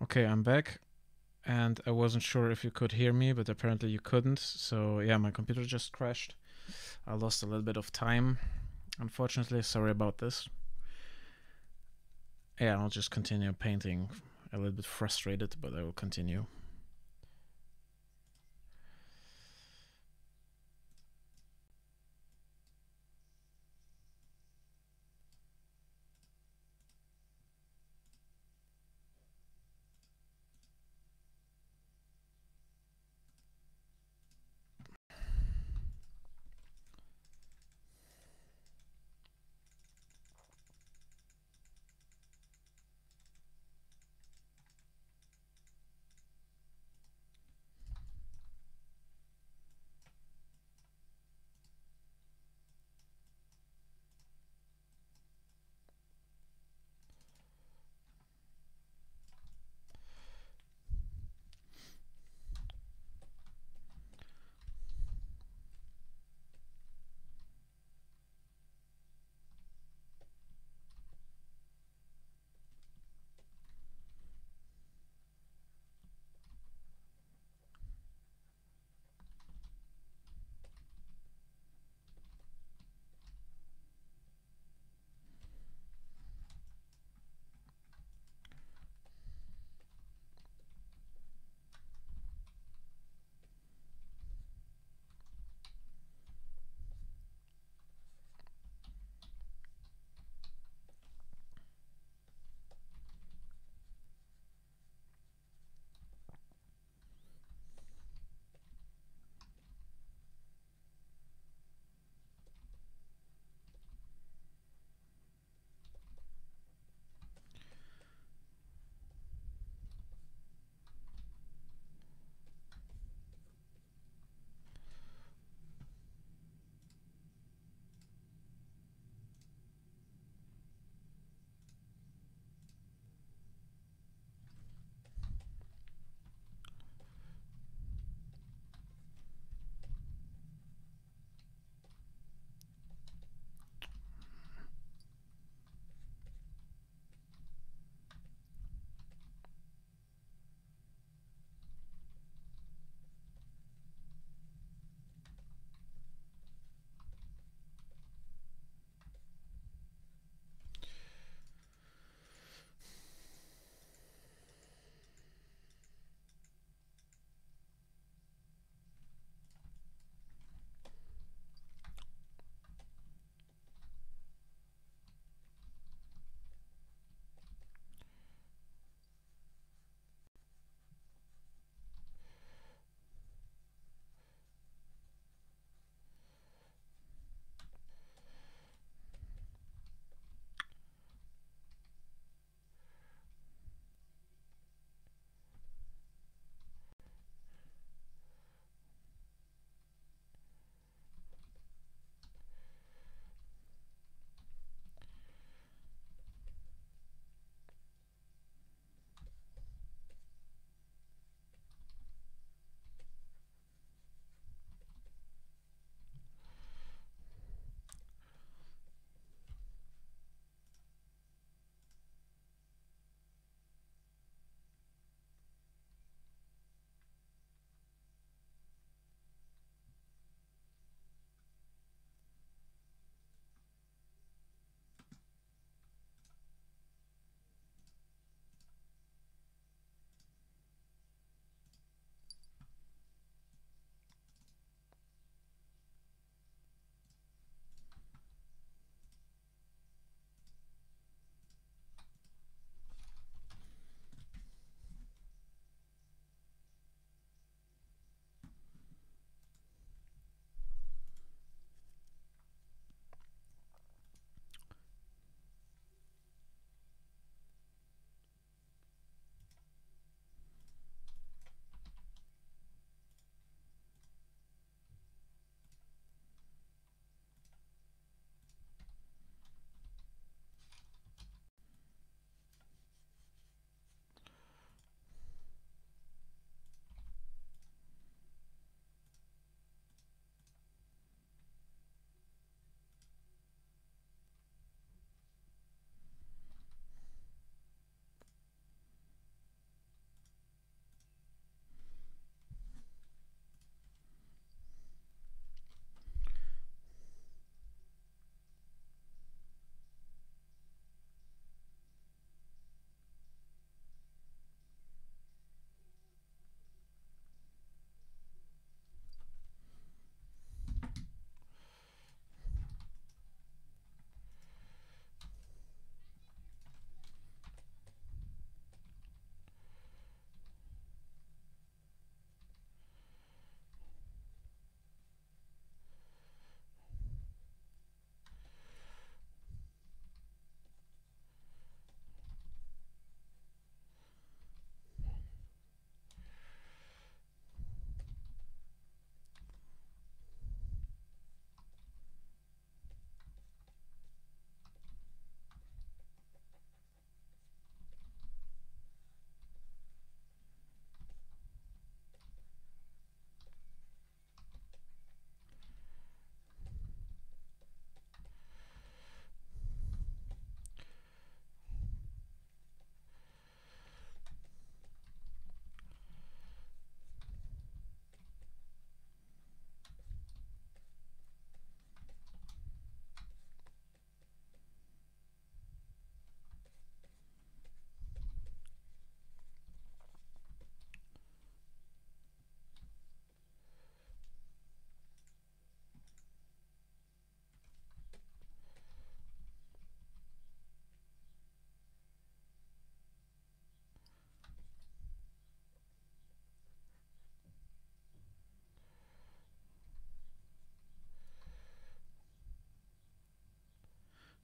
Okay, I'm back, and I wasn't sure if you could hear me, but apparently you couldn't. So, yeah, my computer just crashed. I lost a little bit of time, unfortunately. Sorry about this. Yeah, I'll just continue painting. A little bit frustrated, but I will continue.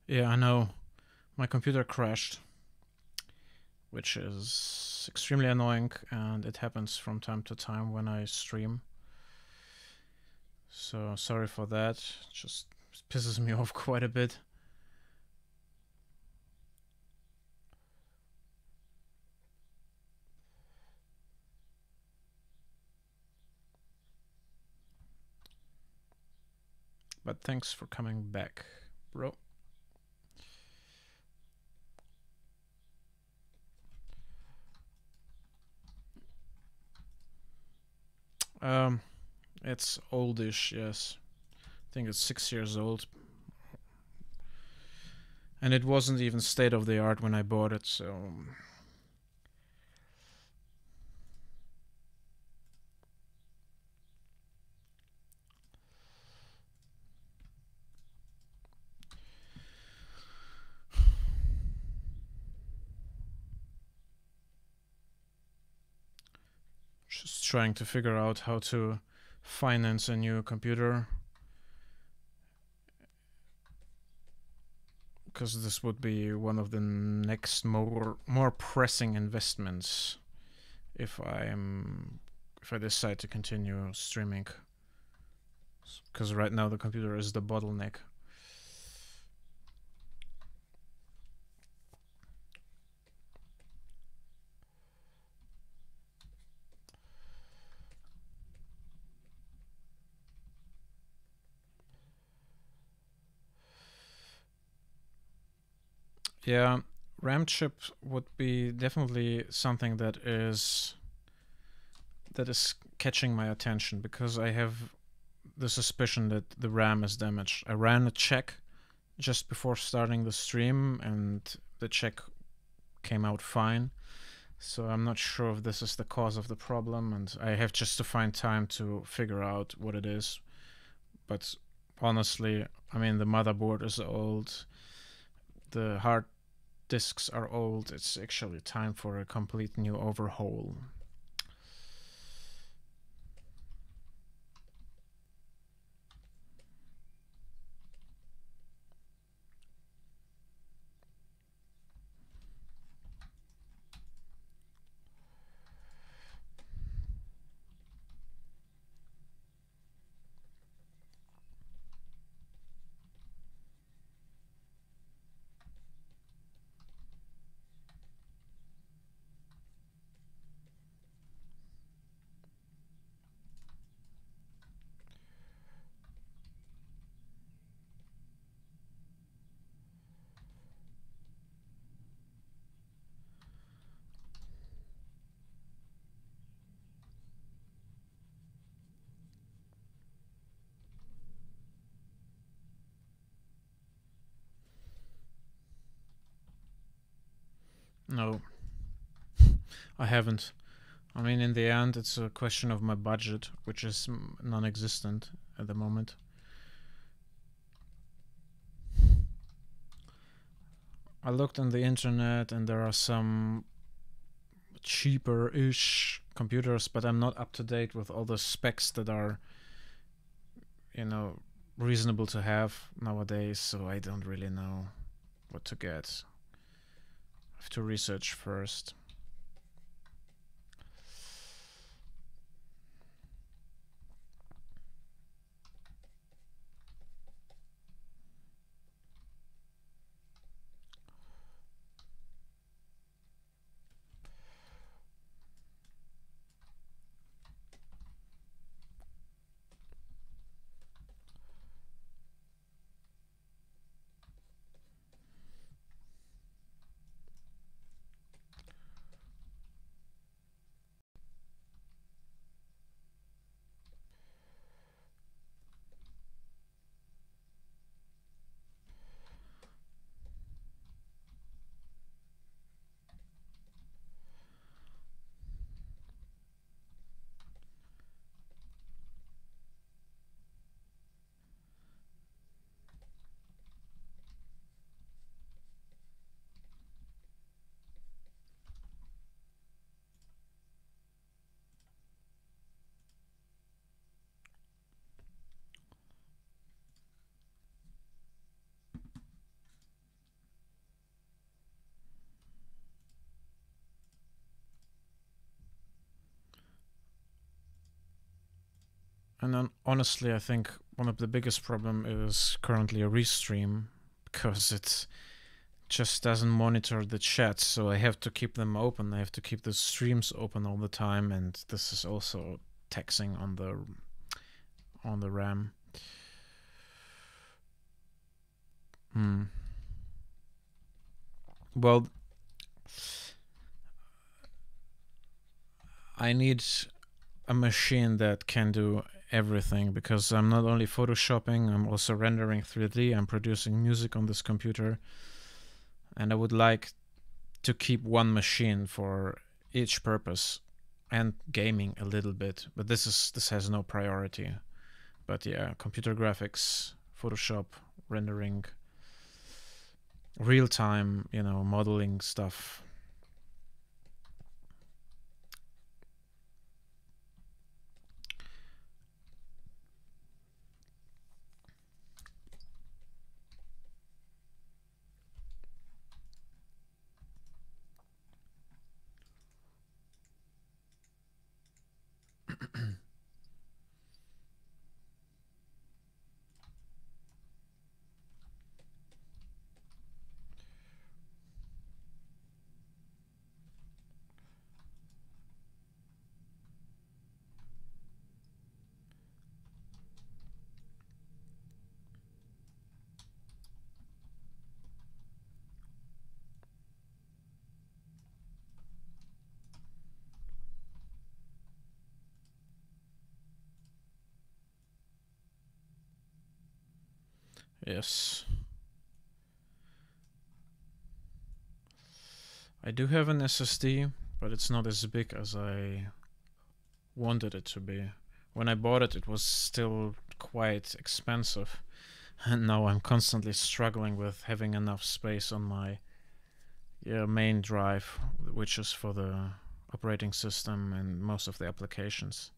Yeah, I know. My computer crashed, which is extremely annoying, and it happens from time to time when I stream. So sorry for that. It just pisses me off quite a bit. But thanks for coming back, bro. It's oldish, yes. I think it's 6 years old. And it wasn't even state of the art when I bought it, so. Just trying to figure out how to finance a new computer. Because this would be one of the next more pressing investments if I decide to continue streaming. Because right now the computer is the bottleneck. Yeah, RAM chip would be definitely something that is catching my attention, because I have the suspicion that the RAM is damaged. I ran a check just before starting the stream, and the check came out fine. So I'm not sure if this is the cause of the problem, and I have just to find time to figure out what it is. But honestly, I mean, the motherboard is old, the hard disks are old. It's actually time for a complete new overhaul. No, I haven't. I mean, in the end, it's a question of my budget, which is non existent at the moment. I looked on the internet and there are some cheaper ish computers, but I'm not up to date with all the specs that are, reasonable to have nowadays, so I don't really know what to get. I have to research first. And then honestly, I think one of the biggest problem is currently a restream because it just doesn't monitor the chats, so I have to keep them open. I have to keep the streams open all the time, and this is also taxing on the RAM. Well, I need a machine that can do everything because I'm not only photoshopping, I'm also rendering 3D, I'm producing music on this computer, and I would like to keep one machine for each purpose and gaming a little bit, but this has no priority. But yeah, computer graphics, Photoshop, rendering, real time, modeling stuff. Yes. I do have an SSD, but it's not as big as I wanted it to be. When I bought it, it was still quite expensive. And now I'm constantly struggling with having enough space on my main drive, which is for the operating system and most of the applications.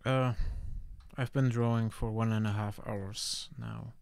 Uh, I've been drawing for 1.5 hours now.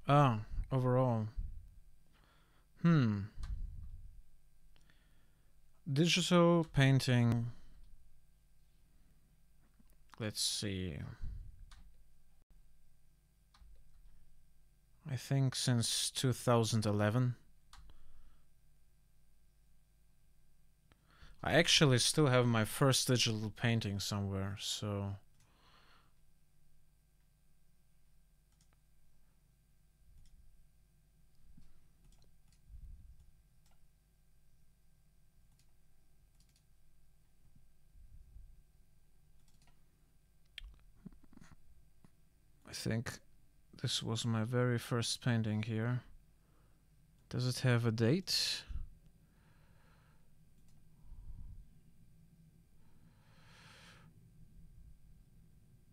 Ah, overall. Hmm. Digital painting. Let's see. I think since 2011. I actually still have my first digital painting somewhere, so... I think this was my very first painting here. Does it have a date?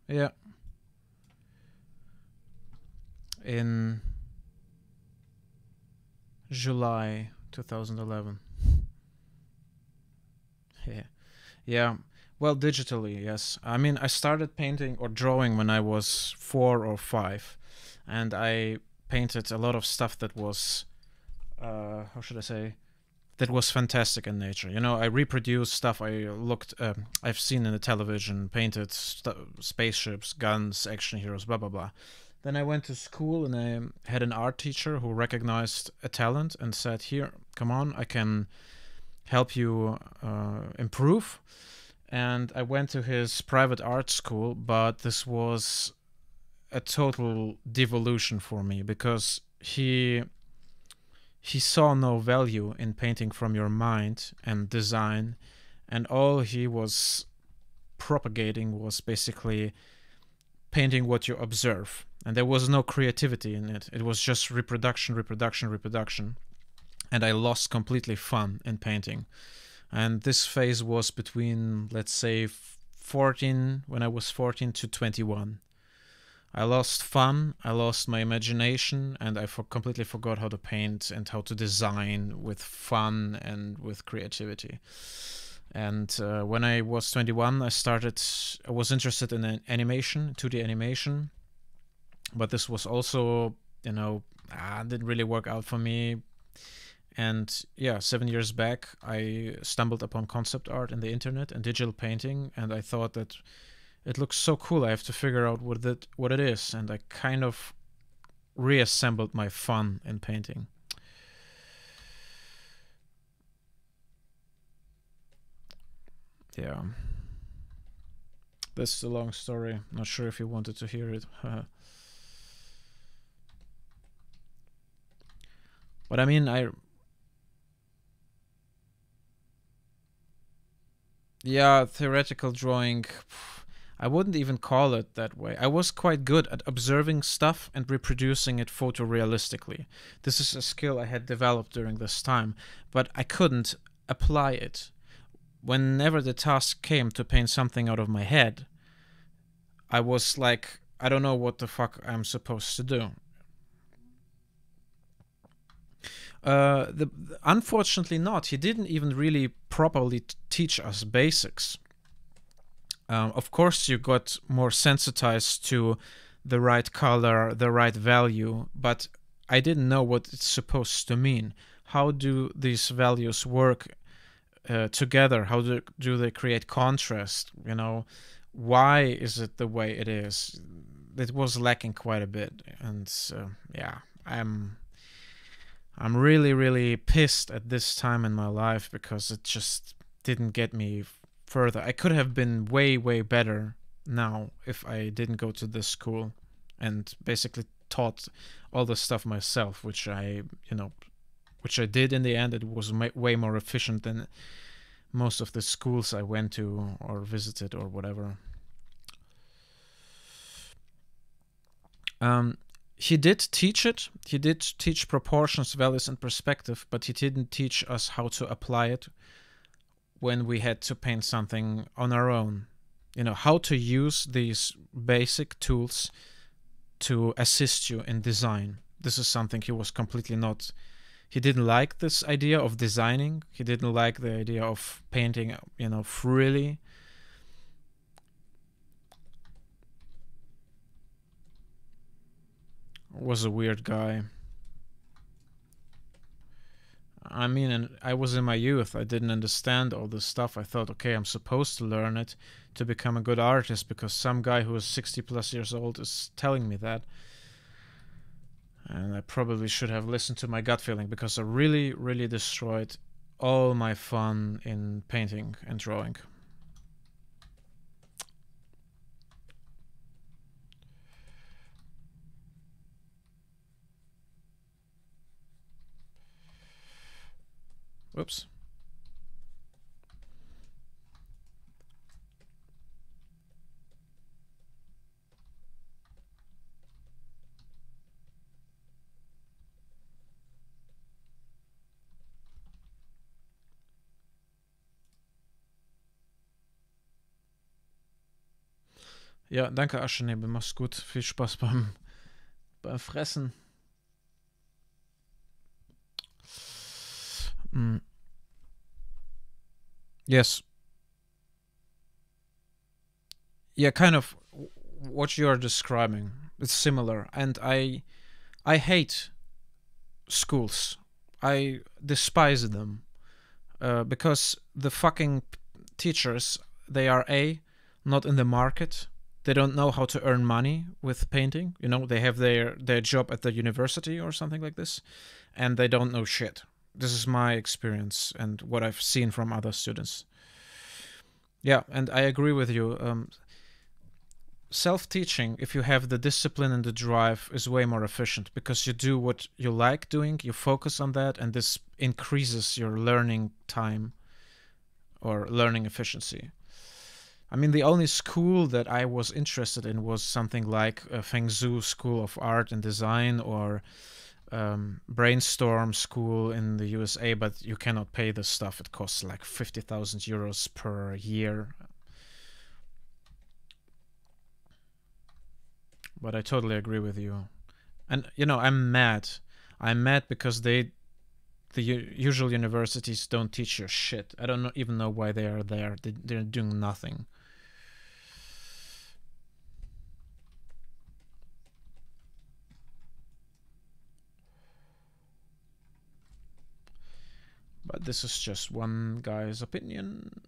Yeah. In July 2011. Yeah. Yeah. Well, digitally, yes. I mean, I started painting or drawing when I was 4 or 5, and I painted a lot of stuff that was, how should I say, that was fantastic in nature. You know, I reproduced stuff I've seen in the television, painted spaceships, guns, action heroes, blah blah blah. Then I went to school and I had an art teacher who recognized a talent and said, "Here, come on, I can help you improve." And I went to his private art school, but this was a total devolution for me because he saw no value in painting from your mind and design, and all he was propagating was basically painting what you observe, and there was no creativity in it. It was just reproduction, reproduction, reproduction, and I lost completely fun in painting. And this phase was between, let's say, 14, when I was 14 to 21. I lost fun, I lost my imagination, and I completely forgot how to paint and how to design with fun and with creativity. And when I was 21, I was interested in animation, 2D animation, but this was also, didn't really work out for me. And yeah, 7 years back, I stumbled upon concept art in the internet and digital painting, and I thought that it looks so cool. I have to figure out what it is, and I kind of reassembled my fun in painting. Yeah, this is a long story. Not sure if you wanted to hear it. But I mean, yeah, theoretical drawing. I wouldn't even call it that way. I was quite good at observing stuff and reproducing it photorealistically. This is a skill I had developed during this time, but I couldn't apply it. Whenever the task came to paint something out of my head, I was like, I don't know what the fuck I'm supposed to do. Unfortunately not. He didn't even really properly teach us basics. Of course, you got more sensitized to the right color, the right value, but I didn't know what it's supposed to mean. How do these values work together? How do they create contrast? Why is it the way it is? It was lacking quite a bit, and yeah, I'm really, really pissed at this time in my life because it just didn't get me further. I could have been way, way better now if I didn't go to this school and basically taught all the stuff myself, which I did in the end. It was way more efficient than most of the schools I went to or visited or whatever. He did teach it. He did teach proportions, values, and perspective, but he didn't teach us how to apply it when we had to paint something on our own. How to use these basic tools to assist you in design. This is something he was completely not. He didn't like this idea of designing. He didn't like the idea of painting, freely. was a weird guy. I mean, and I was in my youth. I didn't understand all this stuff. I thought, okay, I'm supposed to learn it to become a good artist because some guy who is 60 plus years old is telling me that. And I probably should have listened to my gut feeling because I really, really destroyed all my fun in painting and drawing. Whoops. Ja, danke Aschenebel, mach's gut. Viel Spaß beim Fressen. Yes. Yeah, kind of what you're describing. It's similar. And I hate schools. I despise them. Because the fucking teachers, they are not in the market. They don't know how to earn money with painting. You know, they have their job at the university or something like this, and they don't know shit. This is my experience and what I've seen from other students. Yeah, and I agree with you. Self-teaching, if you have the discipline and the drive, is way more efficient because you do what you like doing, you focus on that, and this increases your learning time or learning efficiency. I mean, the only school that I was interested in was something like a Feng Zhu School of Art and Design or Brainstorm School in the USA, but you cannot pay this stuff. It costs like 50,000 euros per year. But I totally agree with you. And, you know, I'm mad. I'm mad because the usual universities don't teach you shit. I don't even know why they are there. They're doing nothing. But this is just one guy's opinion.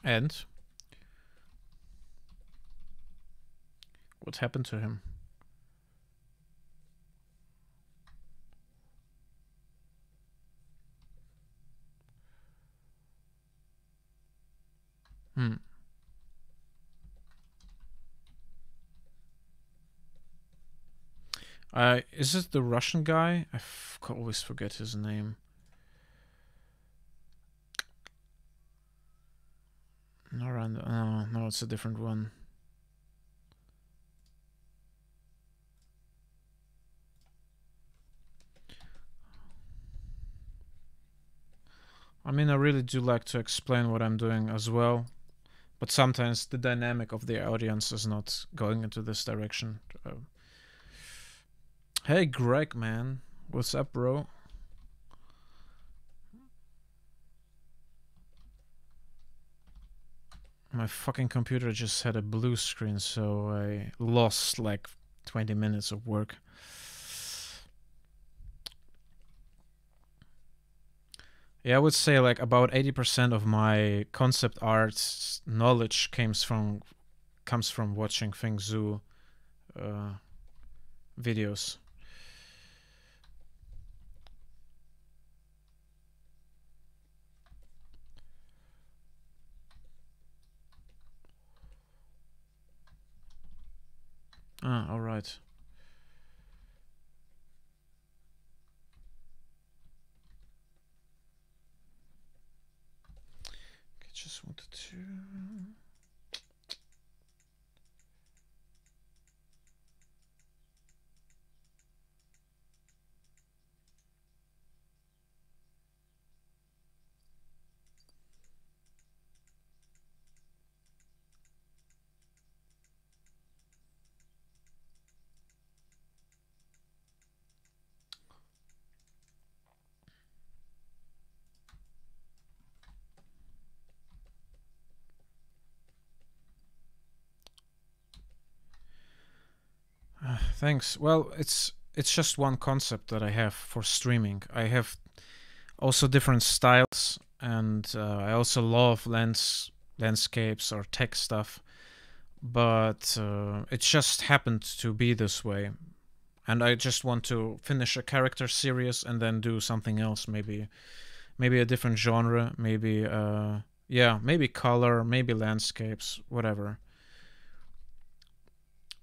And what happened to him? Is it the Russian guy? I always forget his name. No, it's a different one. I mean, I really do like to explain what I'm doing as well, but sometimes the dynamic of the audience is not going into this direction. Hey, Greg, man. What's up, bro? My fucking computer just had a blue screen, so I lost like 20 minutes of work. Yeah, I would say like about 80% of my concept art knowledge comes from watching Feng Zhu videos. All right. Just one Thanks. Well, it's just one concept that I have for streaming. I have also different styles, and I also love landscapes or tech stuff. But it just happened to be this way, and I just want to finish a character series and then do something else. Maybe a different genre. Maybe yeah, maybe color, maybe landscapes, whatever.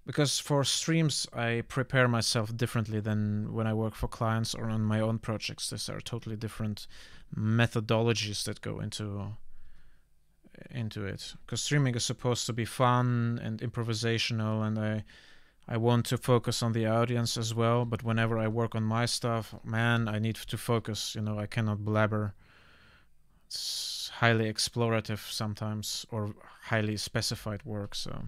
Because for streams, I prepare myself differently than when I work for clients or on my own projects. These are totally different methodologies that go into it. Because streaming is supposed to be fun and improvisational, and I want to focus on the audience as well. But whenever I work on my stuff, man, I need to focus. I cannot blabber. It's highly explorative sometimes, or highly specified work. So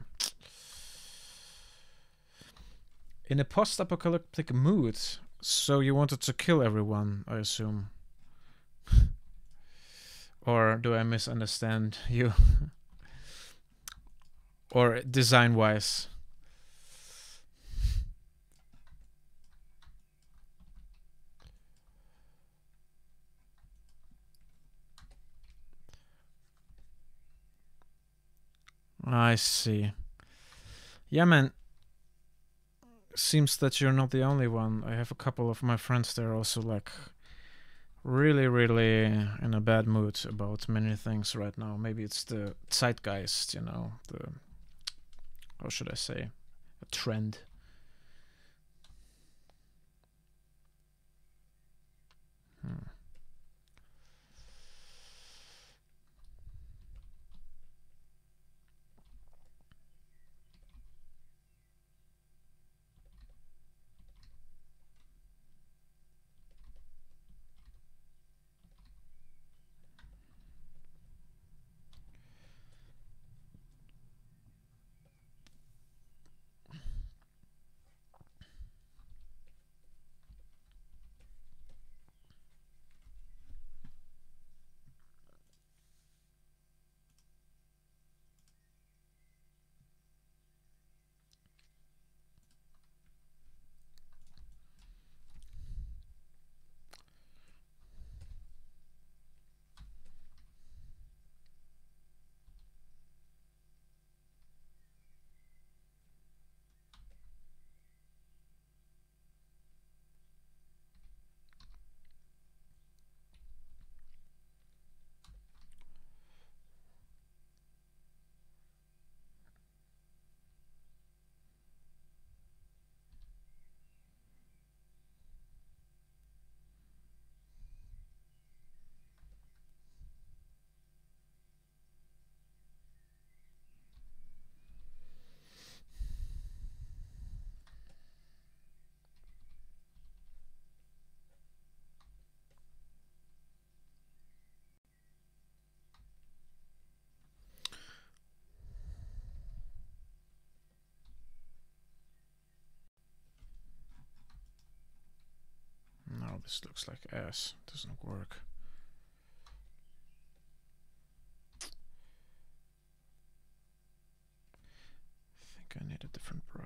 in a post-apocalyptic mood, so you wanted to kill everyone, I assume. Or do I misunderstand you? Or design-wise? I see. Yeah, man. Seems that you're not the only one. I have a couple of my friends that are also like really, really in a bad mood about many things right now. Maybe it's the zeitgeist, the, how should I say, a trend. No, this looks like ass. Doesn't work. I think I need a different brush.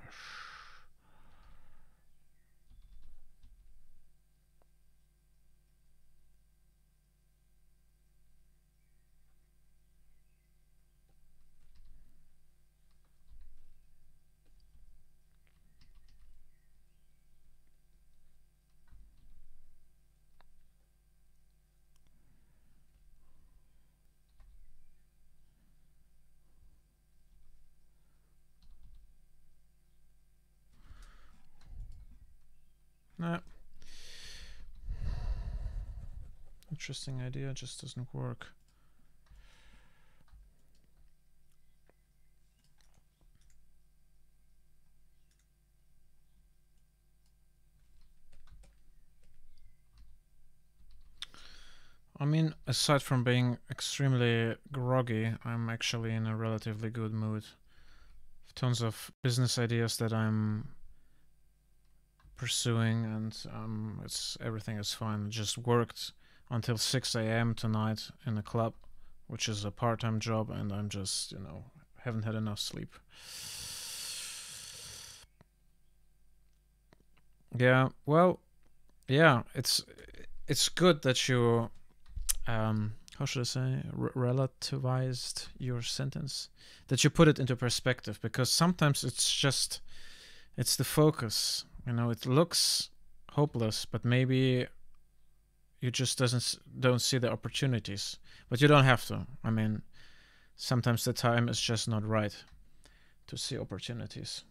Nah. Interesting idea, just doesn't work. I mean, aside from being extremely groggy, I'm actually in a relatively good mood. Tons of business ideas that I'm pursuing, and everything is fine. Just worked until 6 a.m. tonight in a club, which is a part-time job, and I'm just, haven't had enough sleep. Yeah. Well, yeah. It's good that you how should I say relativized your sentence, that you put it into perspective, because sometimes it's the focus. You know, it looks hopeless, but maybe you just don't see the opportunities. But you don't have to. I mean, sometimes the time is just not right to see opportunities.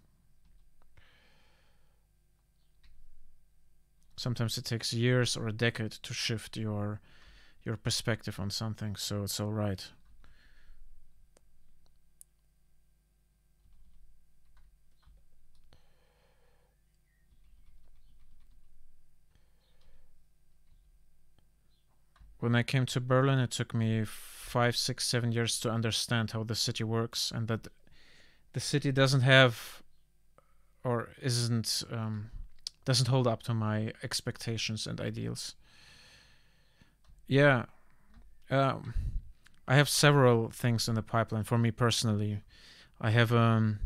Sometimes it takes years or a decade to shift your perspective on something, so it's all right. When I came to Berlin, it took me 5, 6, 7 years to understand how the city works, and that the city doesn't have or isn't doesn't hold up to my expectations and ideals. Yeah, um, I have several things in the pipeline for me personally. I have um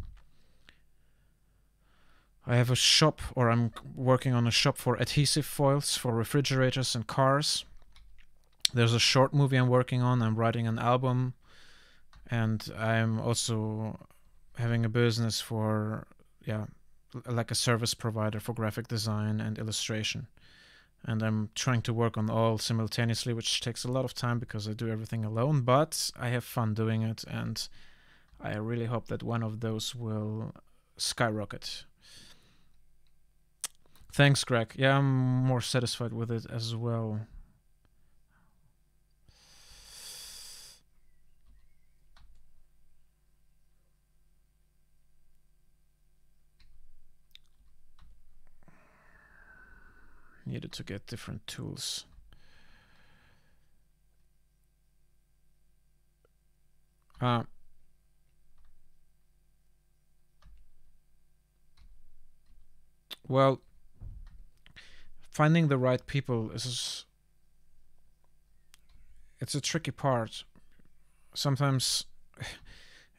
I have a shop, or I'm working on a shop for adhesive foils for refrigerators and cars. There's a short movie I'm working on. I'm writing an album, and I'm also having a business for, yeah, like a service provider for graphic design and illustration. And I'm trying to work on all simultaneously, which takes a lot of time because I do everything alone, but I have fun doing it, and I really hope that one of those will skyrocket. Thanks, Greg. Yeah, I'm more satisfied with it as well. Needed to get different tools. Uh, well, finding the right people is it's a tricky part. Sometimes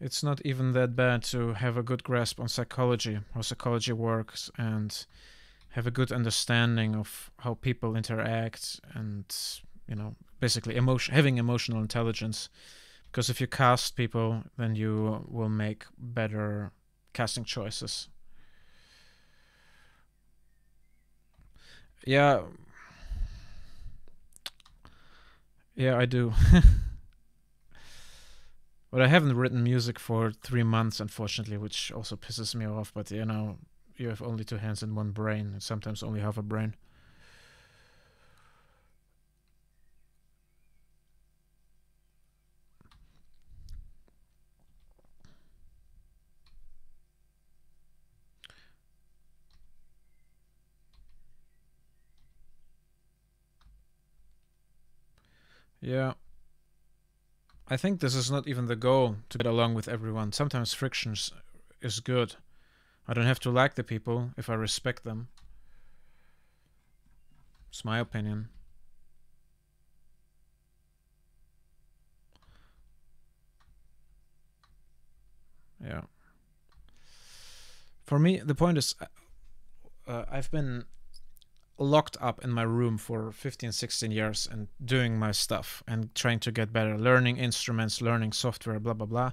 it's not even that bad to have a good grasp on psychology, how psychology works, and have a good understanding of how people interact, and basically having emotional intelligence. Because if you cast people, then you will make better casting choices. Yeah, yeah, I do. But I haven't written music for 3 months, unfortunately, which also pisses me off. But you have only two hands and one brain, and sometimes only half a brain. Yeah, I think this is not even the goal, to get along with everyone. Sometimes frictions is good. I don't have to like the people if I respect them. It's my opinion. Yeah. For me, the point is, I've been locked up in my room for 15, 16 years and doing my stuff and trying to get better, learning instruments, learning software, blah, blah, blah.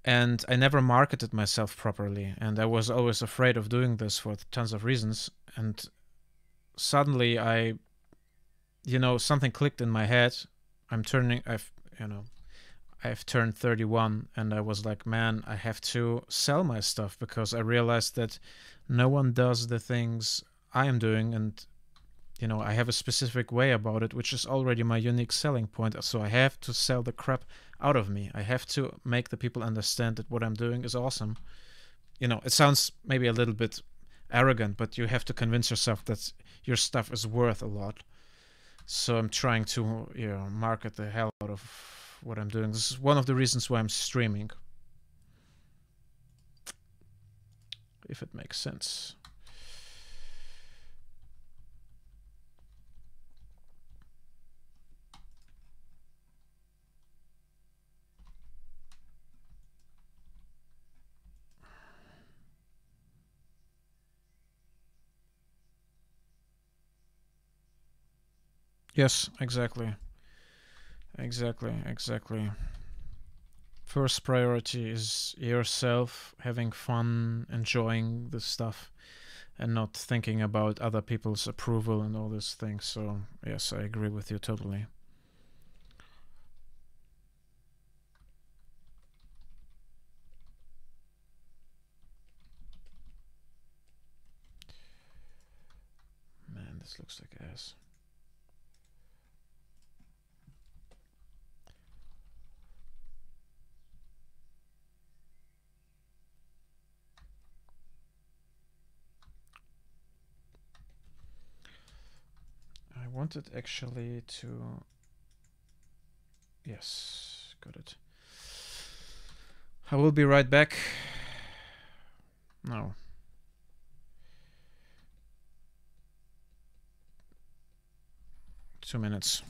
And I never marketed myself properly. And I was always afraid of doing this for tons of reasons. And suddenly something clicked in my head. I've turned 31, and I was like, man, I have to sell my stuff, because I realized that no one does the things I am doing, and I have a specific way about it, which is already my unique selling point. So I have to sell the crap out of me. I have to make the people understand that what I'm doing is awesome. It sounds maybe a little bit arrogant, but you have to convince yourself that your stuff is worth a lot. So I'm trying to, market the hell out of what I'm doing. This is one of the reasons why I'm streaming, if it makes sense. Yes, exactly. Exactly, exactly. First priority is yourself, having fun, enjoying the stuff, and not thinking about other people's approval and all these things. So, yes, I agree with you totally. Man, this looks like ass. I wanted actually to. Yes, got it. I will be right back. No. 2 minutes.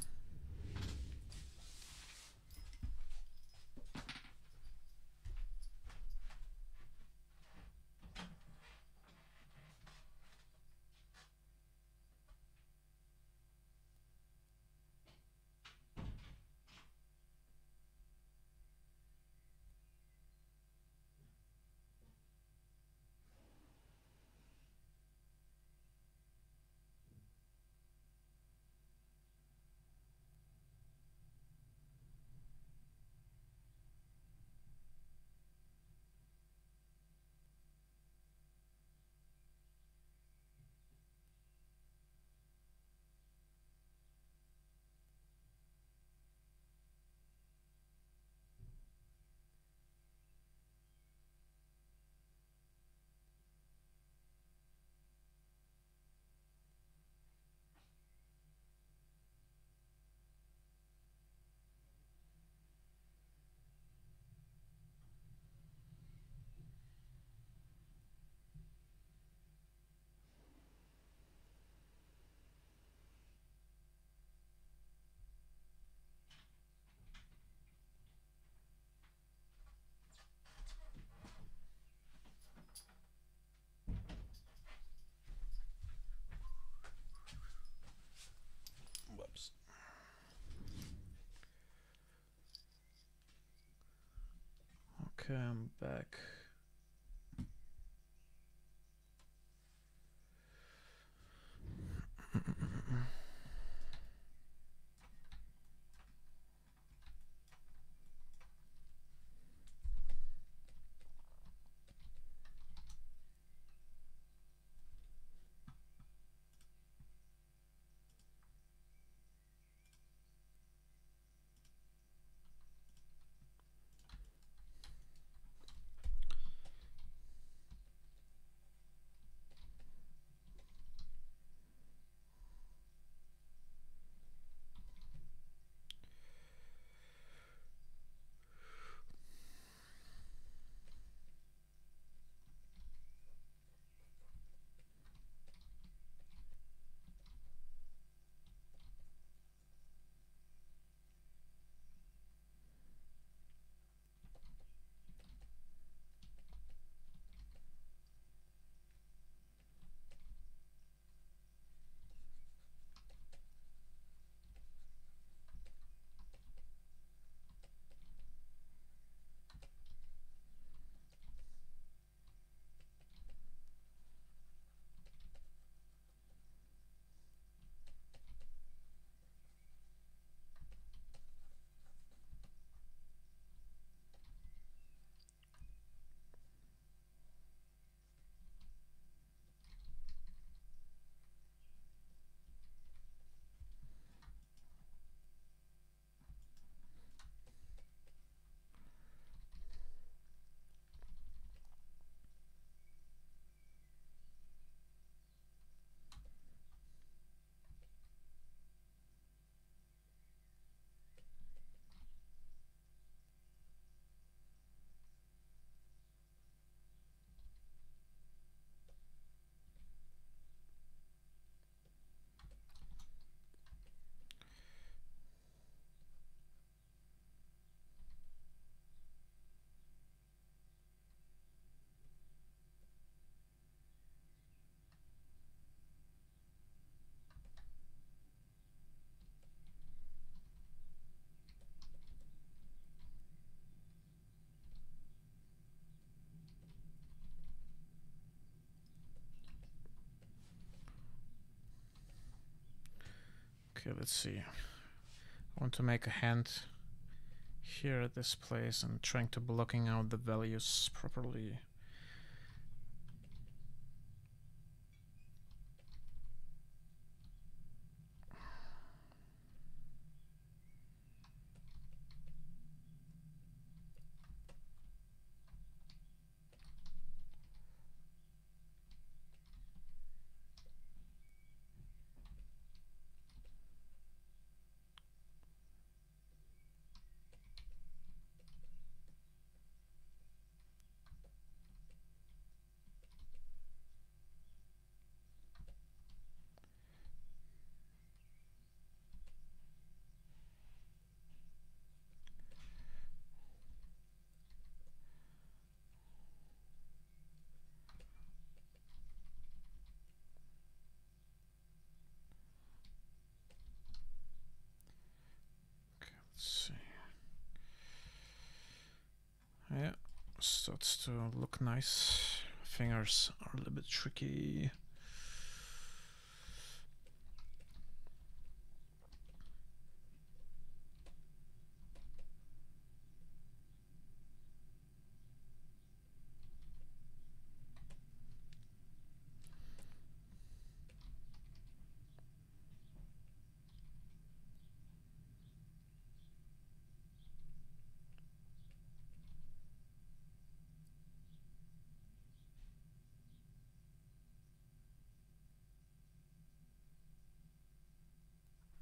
Whoops. Okay, I'm back. Okay, let's see. I want to make a hand here at this place and trying to blocking out the values properly. Let's see. Yeah, starts to look nice. Fingers are a little bit tricky.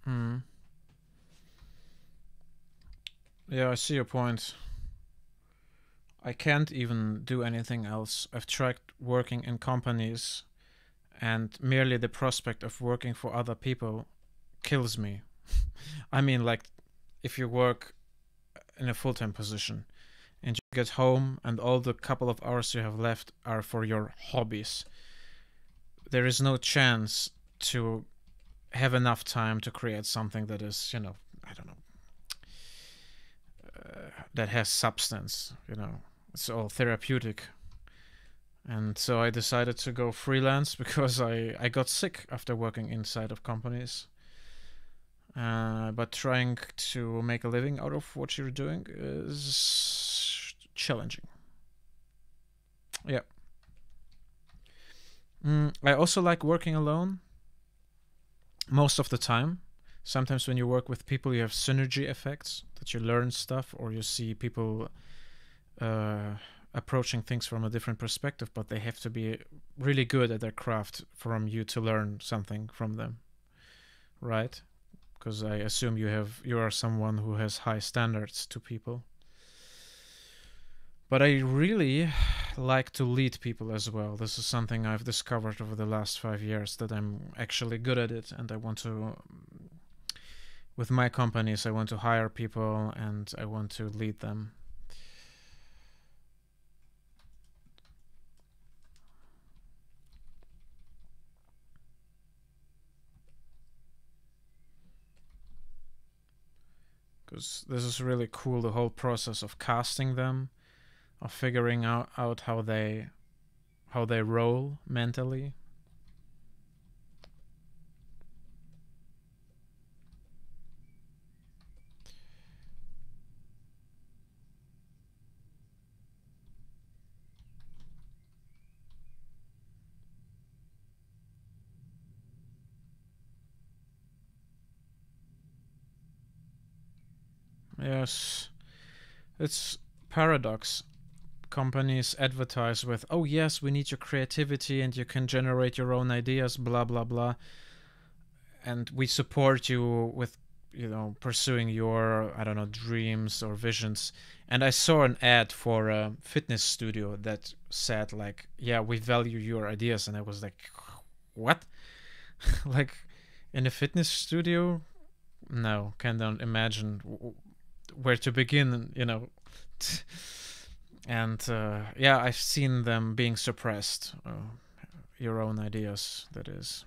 Hmm. Yeah, I see your point. I can't even do anything else. I've tried working in companies, and merely the prospect of working for other people kills me. I mean, like, if you work in a full-time position and you get home and all the couple of hours you have left are for your hobbies, there is no chance to have enough time to create something that is, I don't know, that has substance, It's all therapeutic. And so I decided to go freelance because I got sick after working inside of companies. But trying to make a living out of what you're doing is challenging. Yeah. I also like working alone most of the time. Sometimes when you work with people, you have synergy effects that you learn stuff or you see people approaching things from a different perspective, but they have to be really good at their craft from you to learn something from them, right? Because I assume you are someone who has high standards to people. But I really like to lead people as well. This is something I've discovered over the last 5 years, that I'm actually good at it, and I want to, with my companies, I want to hire people and I want to lead them. Because this is really cool, the whole process of casting them, of figuring out how they roll mentally. Yes, it's paradox. Companies advertise with, oh yes, we need your creativity and you can generate your own ideas, blah blah blah, and we support you with, pursuing your, I don't know, dreams or visions. And I saw an ad for a fitness studio that said like, yeah, we value your ideas, and I was like, what? Like, in a fitness studio? No, cannot imagine where to begin, And yeah, I've seen them being suppressed. Your own ideas, that is.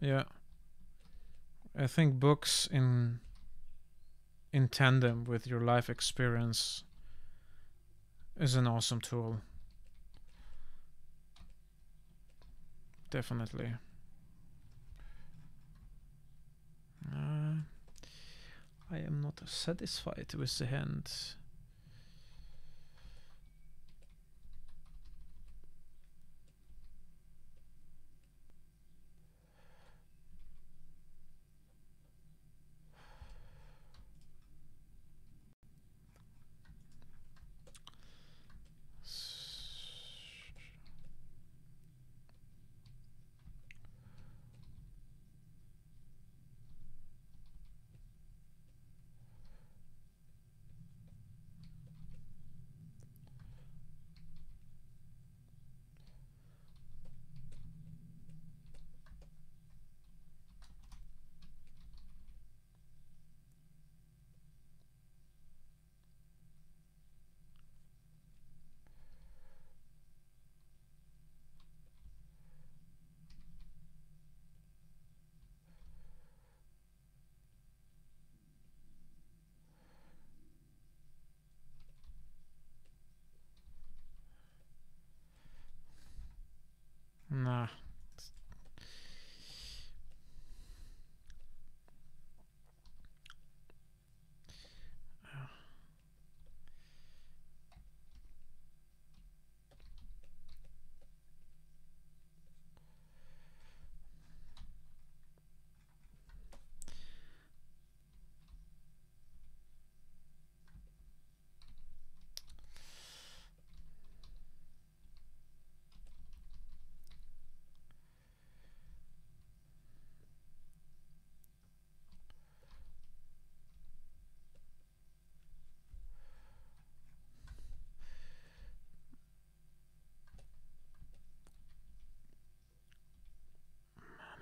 Yeah, I think books in tandem with your life experience is an awesome tool. Definitely. Uh, I am not satisfied with the hand. Nah.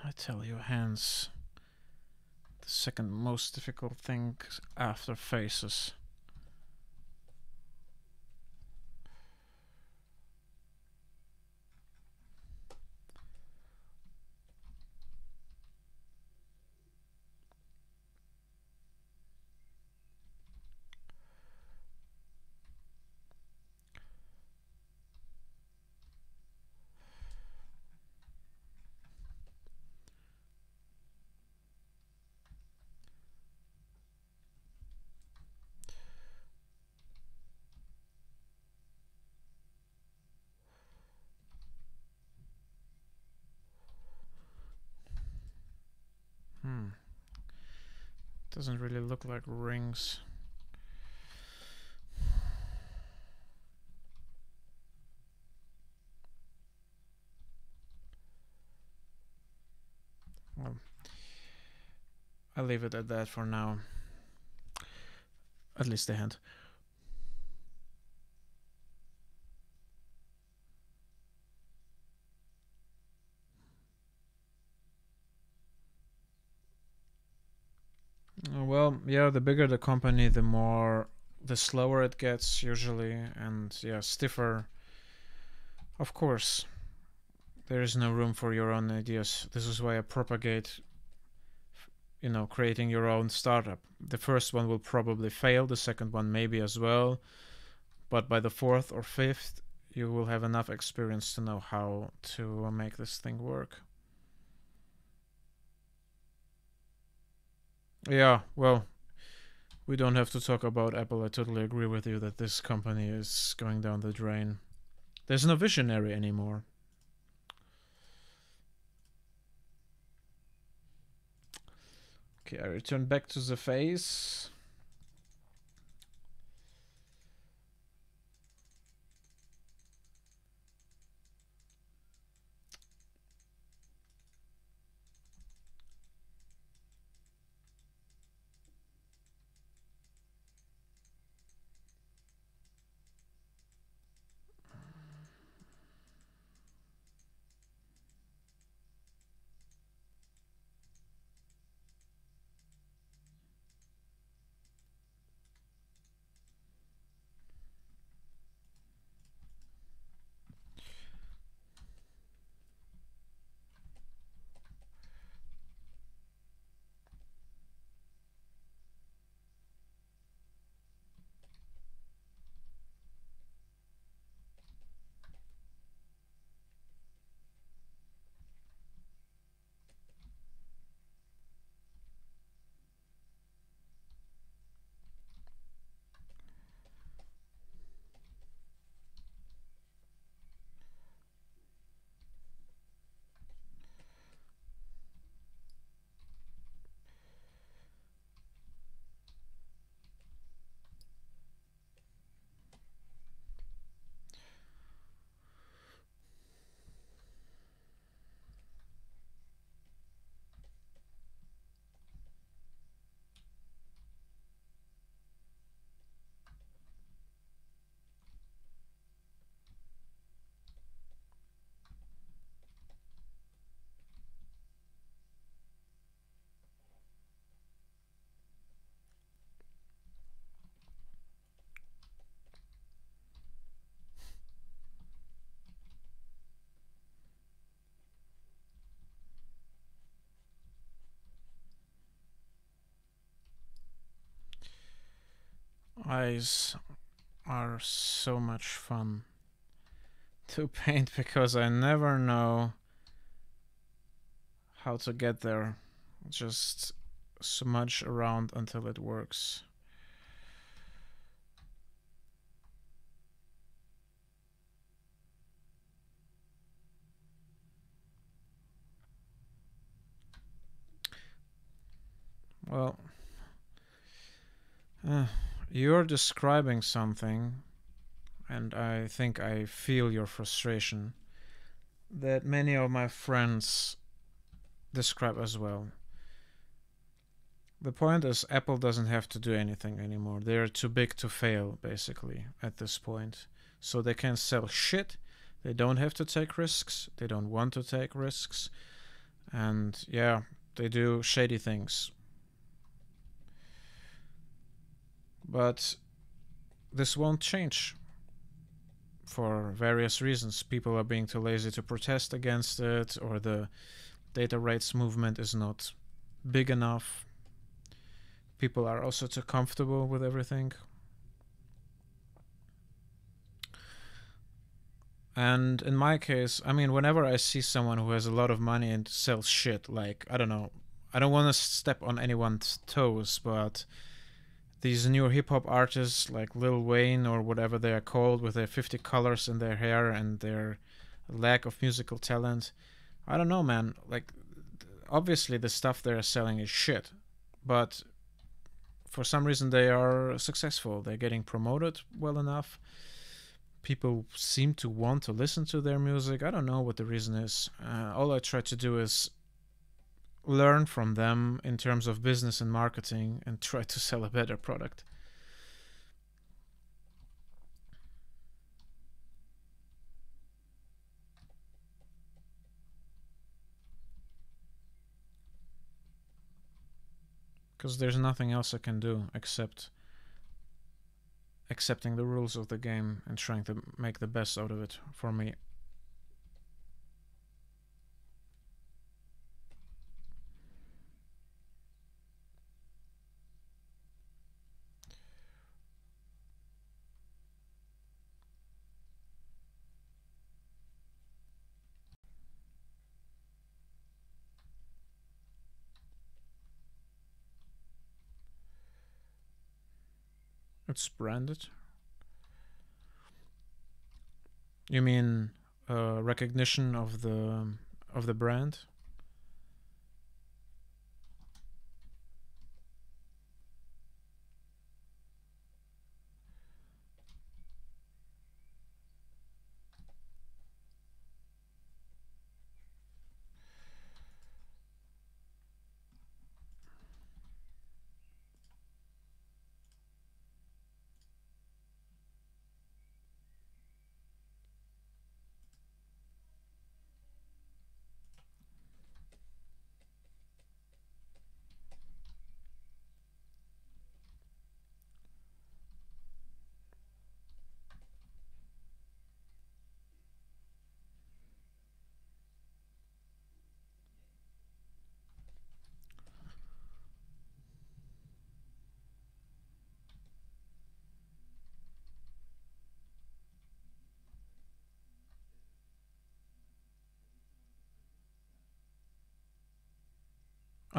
I tell you, hands. The second most difficult thing after faces. Doesn't really look like rings. Well, I'll leave it at that for now. At least the hand. Well, yeah, the bigger the company, the slower it gets usually, and yeah, stiffer. Of course, there is no room for your own ideas. This is why I propagate, creating your own startup. The first one will probably fail, the second one maybe as well, but by the fourth or fifth, you will have enough experience to know how to make this thing work. Yeah, well, we don't have to talk about Apple. I totally agree with you that this company is going down the drain. There's no visionary anymore. Okay, I return back to the face. eyes are so much fun to paint because I never know how to get there. Just smudge around until it works. Well, you're describing something, and I think I feel your frustration, that many of my friends describe as well. The point is, Apple doesn't have to do anything anymore. They're too big to fail, basically, at this point. So they can sell shit. They don't have to take risks. They don't want to take risks. And yeah, they do shady things. But this won't change for various reasons. People are being too lazy to protest against it, or the data rights movement is not big enough. People are also too comfortable with everything. And in my case, I mean, whenever I see someone who has a lot of money and sells shit, like, I don't know, I don't want to step on anyone's toes, but these new hip hop artists like Lil Wayne or whatever they are called, with their 50 colors in their hair and their lack of musical talent, I don't know, man. Like, obviously the stuff they're selling is shit, but for some reason they are successful. They're getting promoted well enough. People seem to want to listen to their music. I don't know what the reason is. All I try to do is learn from them in terms of business and marketing and try to sell a better product. Because there's nothing else I can do except accepting the rules of the game and trying to make the best out of it for me. It's branded. You mean recognition of the brand?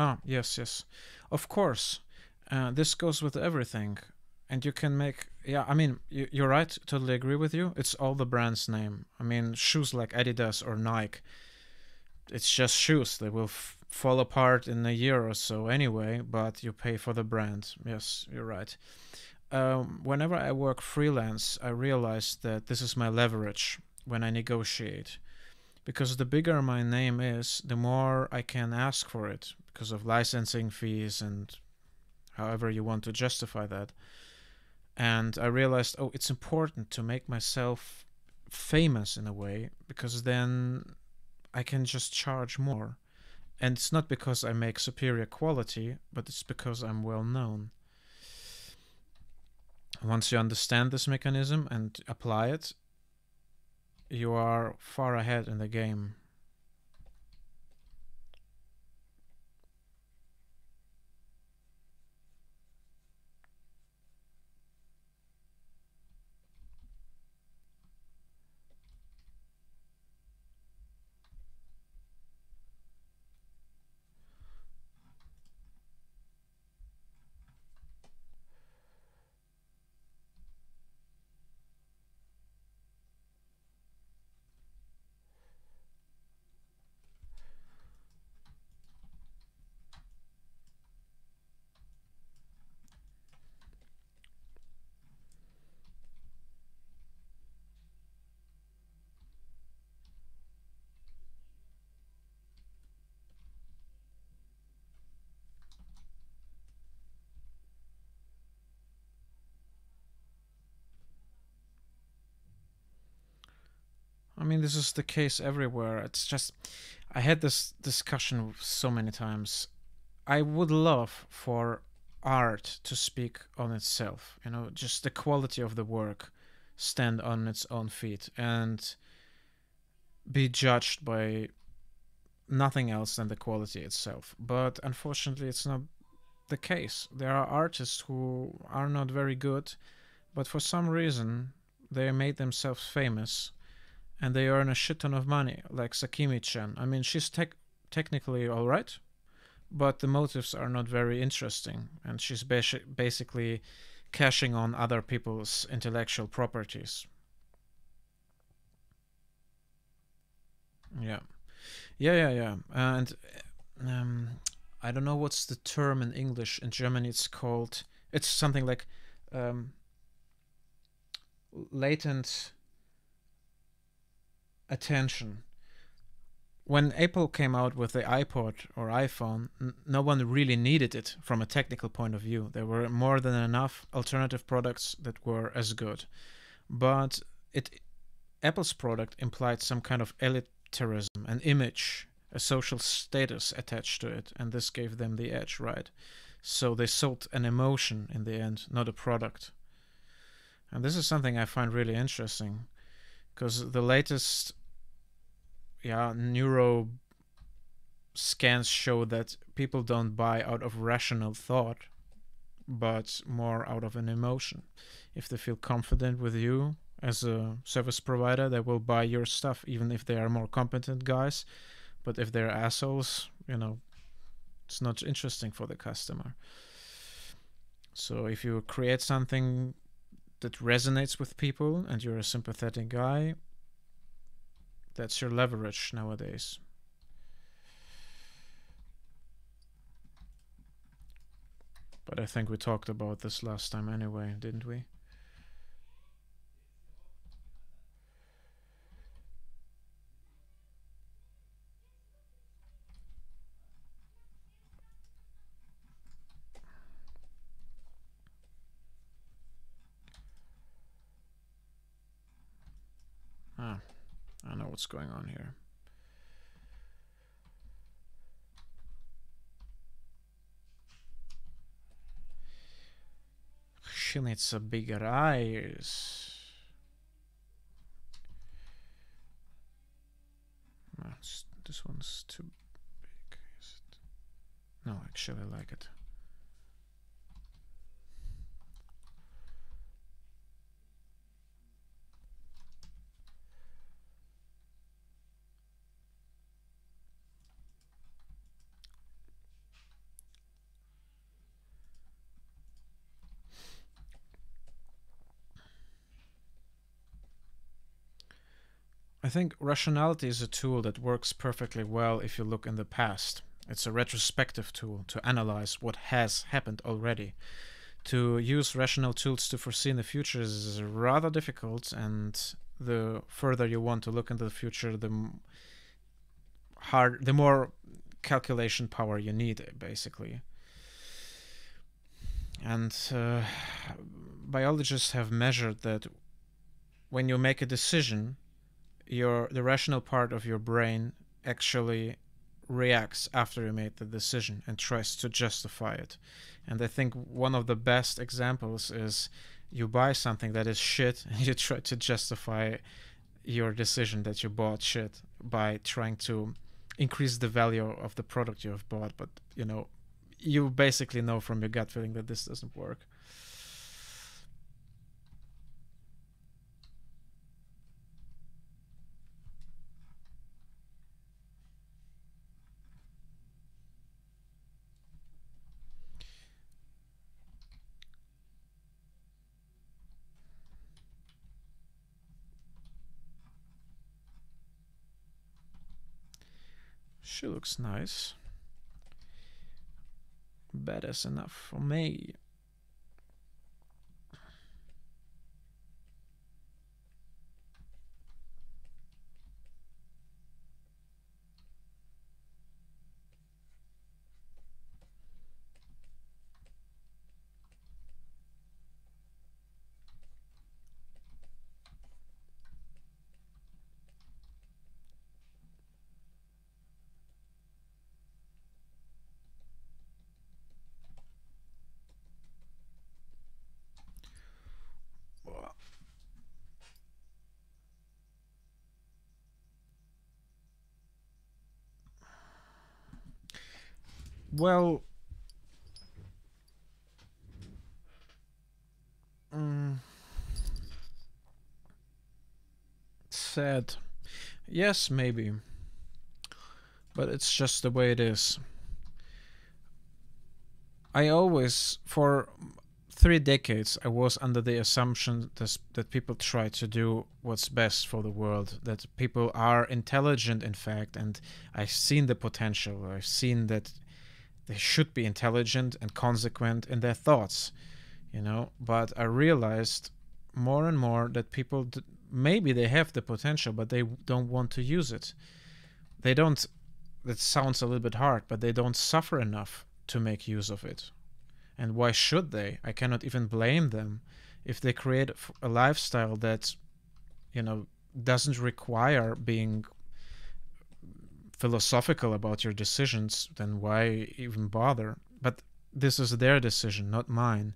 Ah, yes, yes. Of course. This goes with everything. And you can make, yeah, I mean, you're right, totally agree with you. It's all the brand's name. I mean, shoes like Adidas or Nike, it's just shoes. They will fall apart in a year or so anyway, but you pay for the brand. Yes, you're right. Whenever I work freelance, I realize that this is my leverage when I negotiate. Because the bigger my name is, the more I can ask for it because of licensing fees and however you want to justify that. And I realized, oh, it's important to make myself famous in a way, because then I can just charge more. And it's not because I make superior quality, but it's because I'm well known. Once you understand this mechanism and apply it, you are far ahead in the game. mean, this is the case everywhere. It's just, I had this discussion so many times. I would love for art to speak on itself, just the quality of the work stand on its own feet and be judged by nothing else than the quality itself. But unfortunately, it's not the case. There are artists who are not very good, but for some reason, they made themselves famous and they earn a shit ton of money, like Sakimi-chan. I mean, she's technically alright, but the motives are not very interesting, and she's basically cashing on other people's intellectual properties. Yeah. Yeah. And um, I don't know what's the term in English. In German, it's something like um, latent attention. When Apple came out with the iPod or iPhone, no one really needed it from a technical point of view. There were more than enough alternative products that were as good. But Apple's product implied some kind of elitarism, an image, a social status attached to it, and this gave them the edge, right? So they sold an emotion in the end, not a product. And this is something I find really interesting, because the latest neuro scans show that people don't buy out of rational thought, but more out of an emotion. If they feel confident with you as a service provider, they will buy your stuff, even if they are more competent guys. But if they're assholes, it's not interesting for the customer. So if you create something that resonates with people and you're a sympathetic guy, that's your leverage nowadays. But I think we talked about this last time anyway, didn't we? I know what's going on here. She needs a bigger eyes. No, this one's too big, is it? No, actually I like it. I think rationality is a tool that works perfectly well if you look in the past. It's a retrospective tool to analyze what has happened already. To use rational tools to foresee in the future is rather difficult, and the further you want to look into the future, the more calculation power you need, basically. And biologists have measured that when you make a decision, the rational part of your brain actually reacts after you made the decision and tries to justify it. And I think one of the best examples is you buy something that is shit and you try to justify your decision that you bought shit by trying to increase the value of the product you have bought. But you basically know from your gut feeling that this doesn't work. She looks nice. Badass enough for me. Well, mm, sad. Yes, maybe. But it's just the way it is. I always, for 3 decades, I was under the assumption that people try to do what's best for the world, that people are intelligent, in fact, and I've seen the potential. I've seen that they should be intelligent and consequent in their thoughts, But I realized more and more that maybe they have the potential, but they don't want to use it. They don't, that sounds a little bit hard, but they don't suffer enough to make use of it. And why should they? I cannot even blame them if they create a lifestyle that, doesn't require being philosophical about your decisions, then why even bother? But this is their decision, not mine.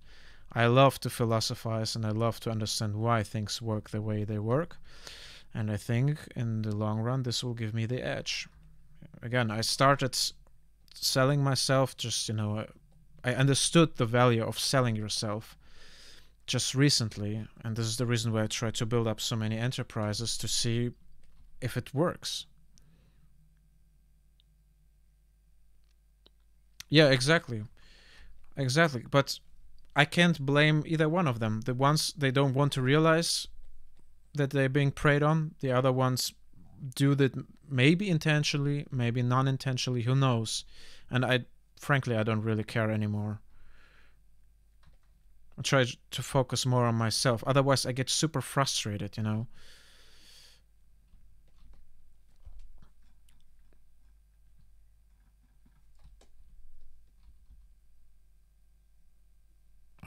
I love to philosophize and I love to understand why things work the way they work. And I think in the long run, this will give me the edge. Again, I started selling myself just, I understood the value of selling yourself just recently. And this is the reason why I try to build up so many enterprises, to see if it works. Yeah, exactly. Exactly. But I can't blame either one of them. The ones, they don't want to realize that they're being preyed on. The other ones do that, maybe intentionally, maybe non-intentionally, who knows. And frankly, I don't really care anymore. I try to focus more on myself. Otherwise, I get super frustrated, And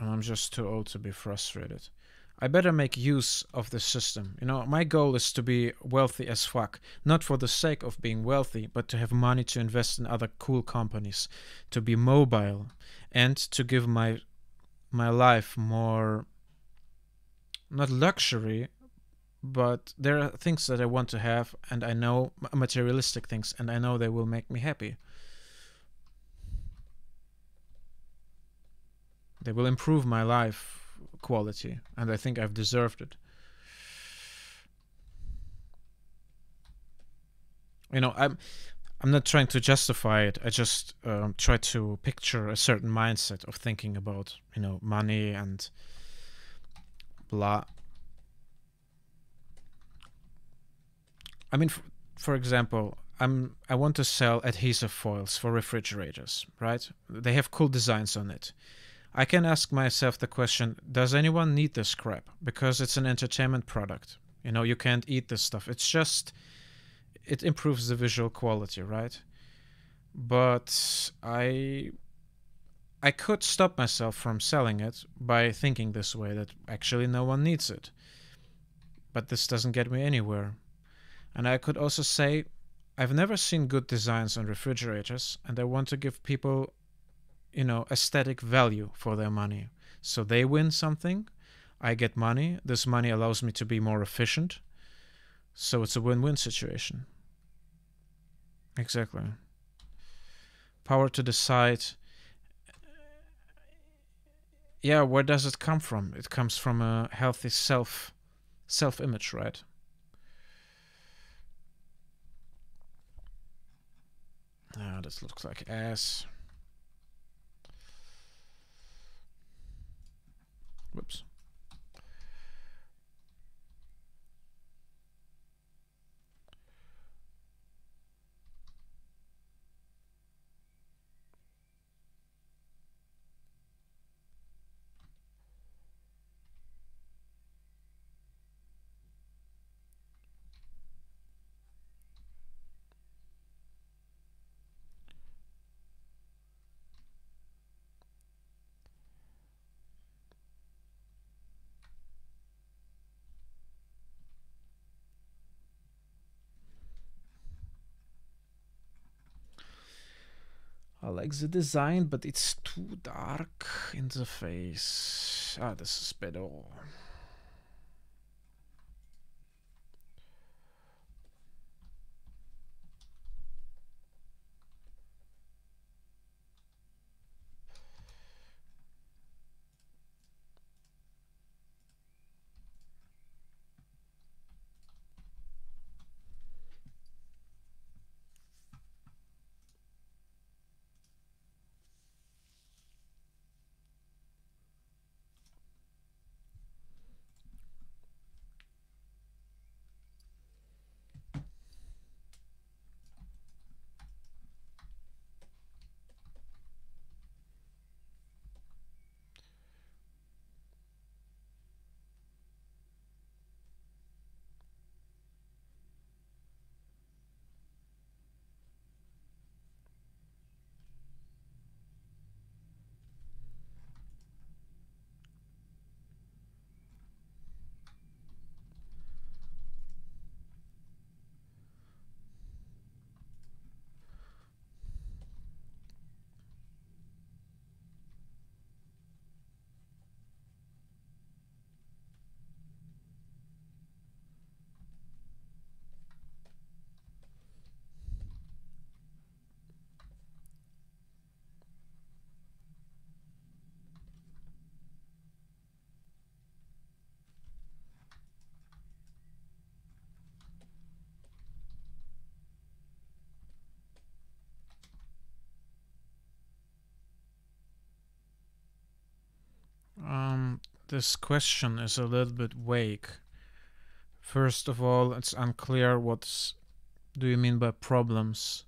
I'm just too old to be frustrated. I better make use of the system. My goal is to be wealthy as fuck. Not for the sake of being wealthy, but to have money to invest in other cool companies, to be mobile, and to give my life more, not luxury, but there are things that I want to have, and I know, materialistic things, and I know they will make me happy. They will improve my life quality, and I think I've deserved it. I'm not trying to justify it. I just try to picture a certain mindset of thinking about, money and blah. I mean, for example, I want to sell adhesive foils for refrigerators, right? They have cool designs on it. I can ask myself the question, does anyone need this crap? Because it's an entertainment product. You can't eat this stuff. It's just, it improves the visual quality, right? But I could stop myself from selling it by thinking this way, that actually no one needs it. But this doesn't get me anywhere. And I could also say, I've never seen good designs on refrigerators, and I want to give people, aesthetic value for their money. So they win something, I get money, this money allows me to be more efficient. So it's a win-win situation. Exactly. Power to decide. Yeah, where does it come from? It comes from a healthy self-image, right? Ah, this looks like ass. Whoops. I like the design, but it's too dark in the face. Ah, this is better. this question is a little bit vague. First of all, it's unclear what do you mean by problems.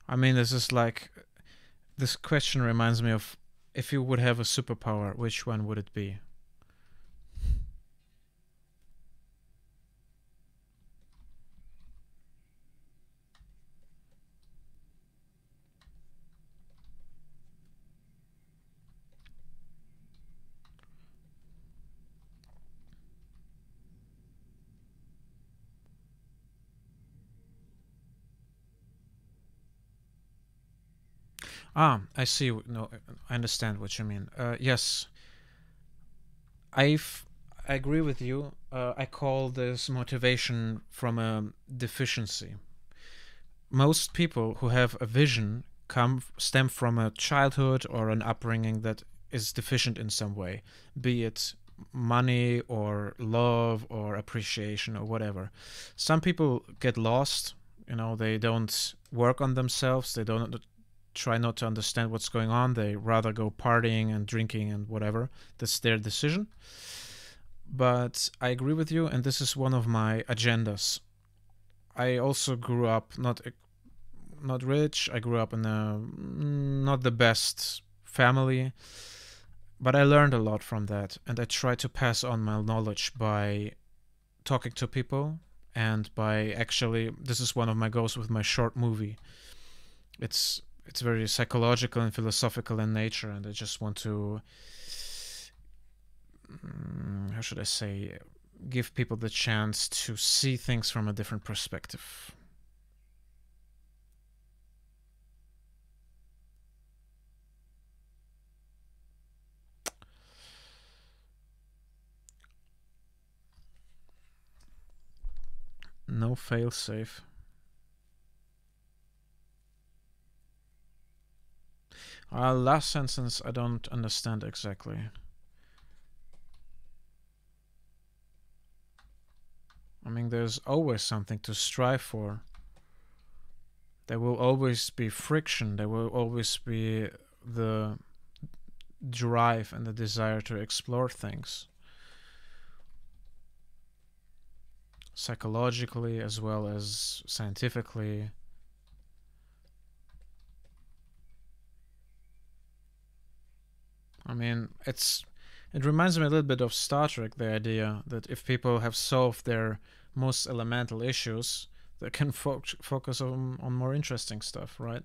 I mean, this question reminds me of, if you would have a superpower, which one would it be? Ah, I see. No, I understand what you mean. Yes, I've I agree with you. I call this motivation from a deficiency. Most people who have a vision stem from a childhood or an upbringing that is deficient in some way, be it money or love or appreciation or whatever. Some people get lost, they don't work on themselves, they don't try not to understand what's going on, they rather go partying and drinking and whatever. That's their decision. But I agree with you, and this is one of my agendas. I also grew up not rich. I grew up in a not the best family, but I learned a lot from that, and I try to pass on my knowledge by talking to people, and by actually, this is one of my goals with my short movie. It's very psychological and philosophical in nature, and I just want to, how should I say, give people the chance to see things from a different perspective. No failsafe. Last sentence I don't understand exactly. I mean, there's always something to strive for. There will always be friction. There will always be the drive and the desire to explore things. Psychologically as well as scientifically. I mean, it reminds me a little bit of Star Trek, the idea that if people have solved their most elemental issues, they can focus on more interesting stuff, right?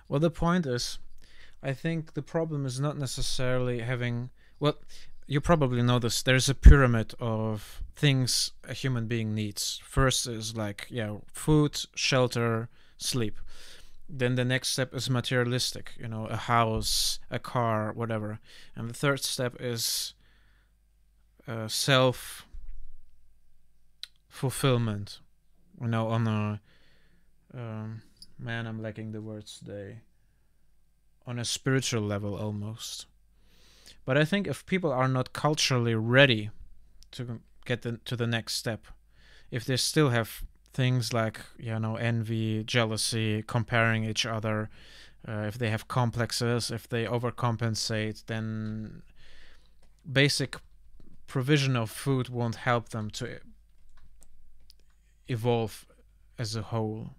Well, the point is, I think the problem is not necessarily having. Well, you probably know this. There's a pyramid of things a human being needs. First is like, yeah, food, shelter, sleep. Then the next step is materialistic, a house, a car, whatever. And the third step is self fulfillment. On a man, I'm lacking the words today. On a spiritual level, almost. But I think if people are not culturally ready to get to the next step, if they still have things like, you know, envy, jealousy, comparing each other, if they have complexes, if they overcompensate, then basic provision of food won't help them to evolve as a whole.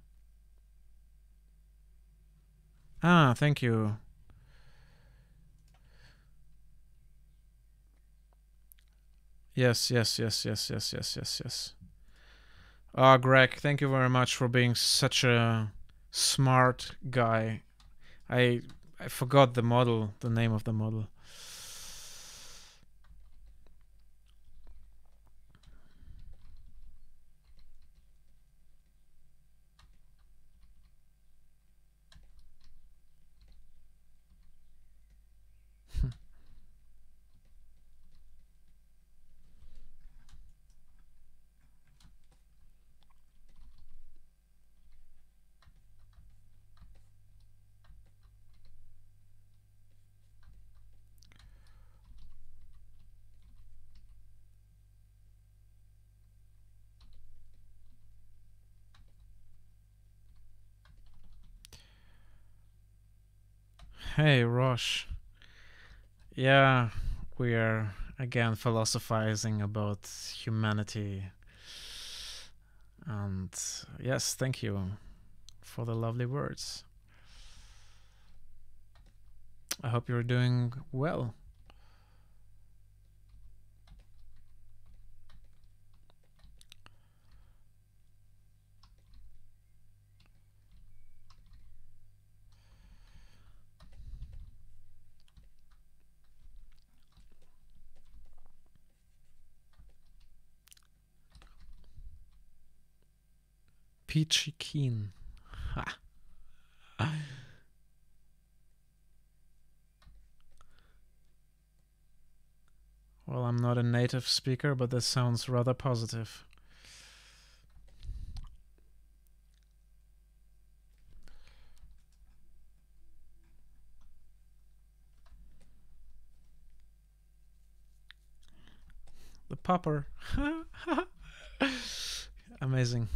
Ah, thank you. Yes, yes, yes, yes, yes, yes, yes, yes. Ah, Greg, thank you very much for being such a smart guy. I I forgot the model, the name of the model. Hey, Rosh. Yeah, we are again philosophizing about humanity. And yes, thank you for the lovely words. I hope you're doing well. Peachy keen. Ha. Well, I'm not a native speaker, but that sounds rather positive. The popper. Amazing.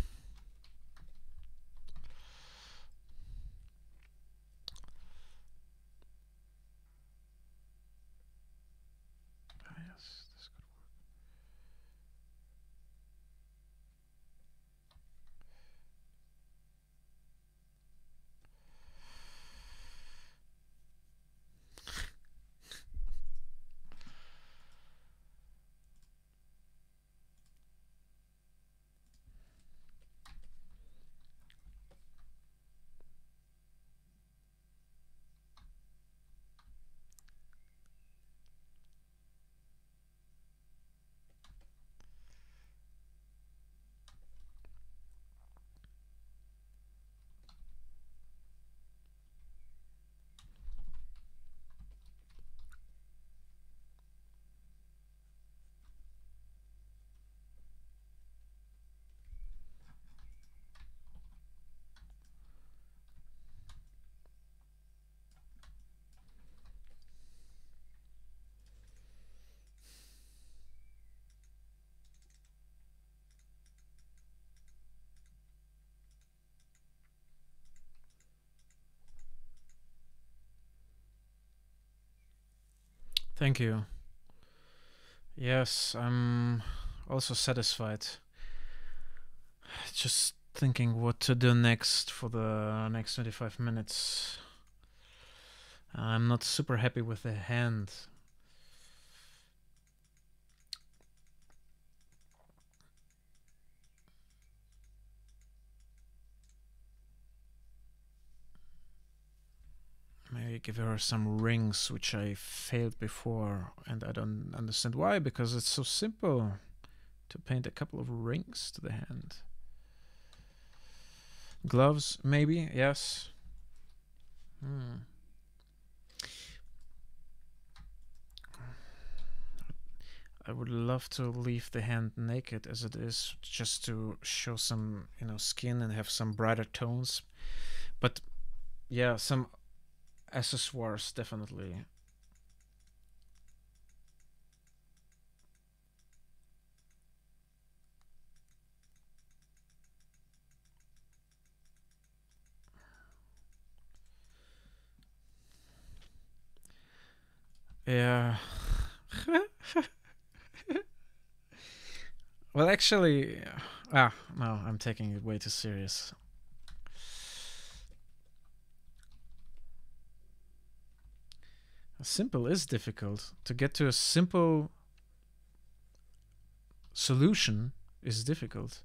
Yes, this could work. Thank you. Yes, I'm also satisfied. Just thinking what to do next for the next 25 minutes. I'm not super happy with the hand. Maybe give her some rings, which I failed before, and I don't understand why, because it's so simple to paint a couple of rings to the hand. Gloves, maybe, yes. I would love to leave the hand naked as it is, just to show some, you know, skin and have some brighter tones. But yeah, some accessoires definitely. Yeah. Well, actually, no, I'm taking it way too serious. Simple is difficult. To get to a simple solution is difficult.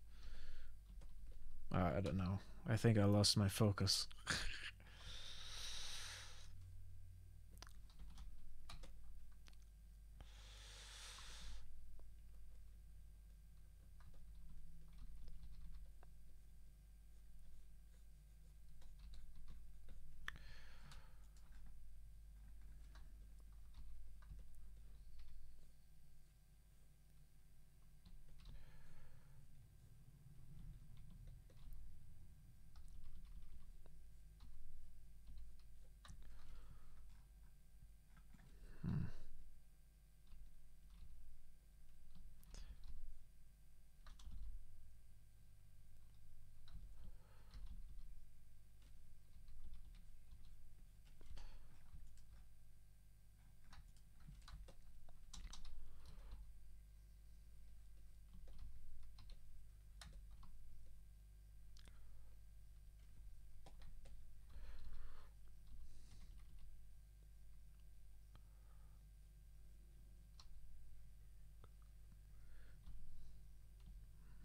I don't know. I think I lost my focus.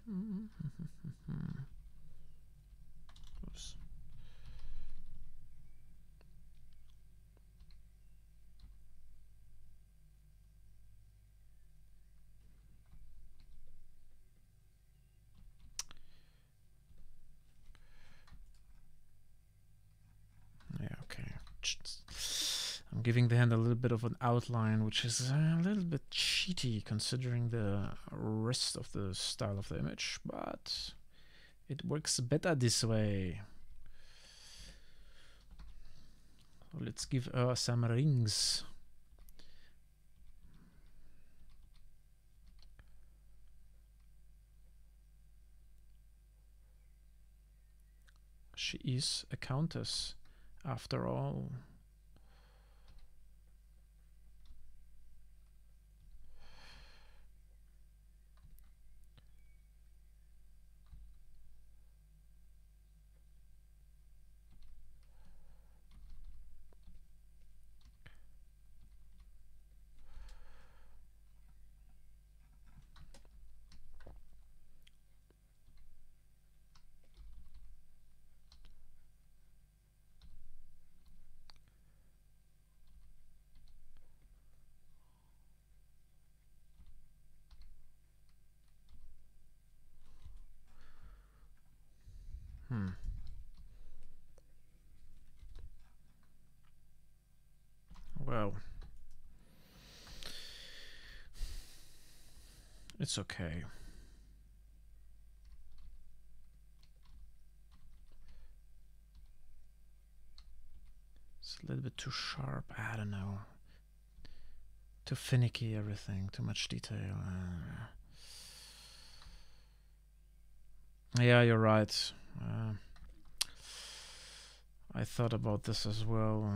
Hmm. Oops. Yeah, okay. I'm giving the hand a little bit of an outline, which is a little bit cheaty considering the rest of the style of the image, but it works better this way. Let's give her some rings. She is a countess, after all. Well, it's okay. It's a little bit too sharp. I don't know. Too finicky, everything. Too much detail. Yeah, you're right. I thought about this as well.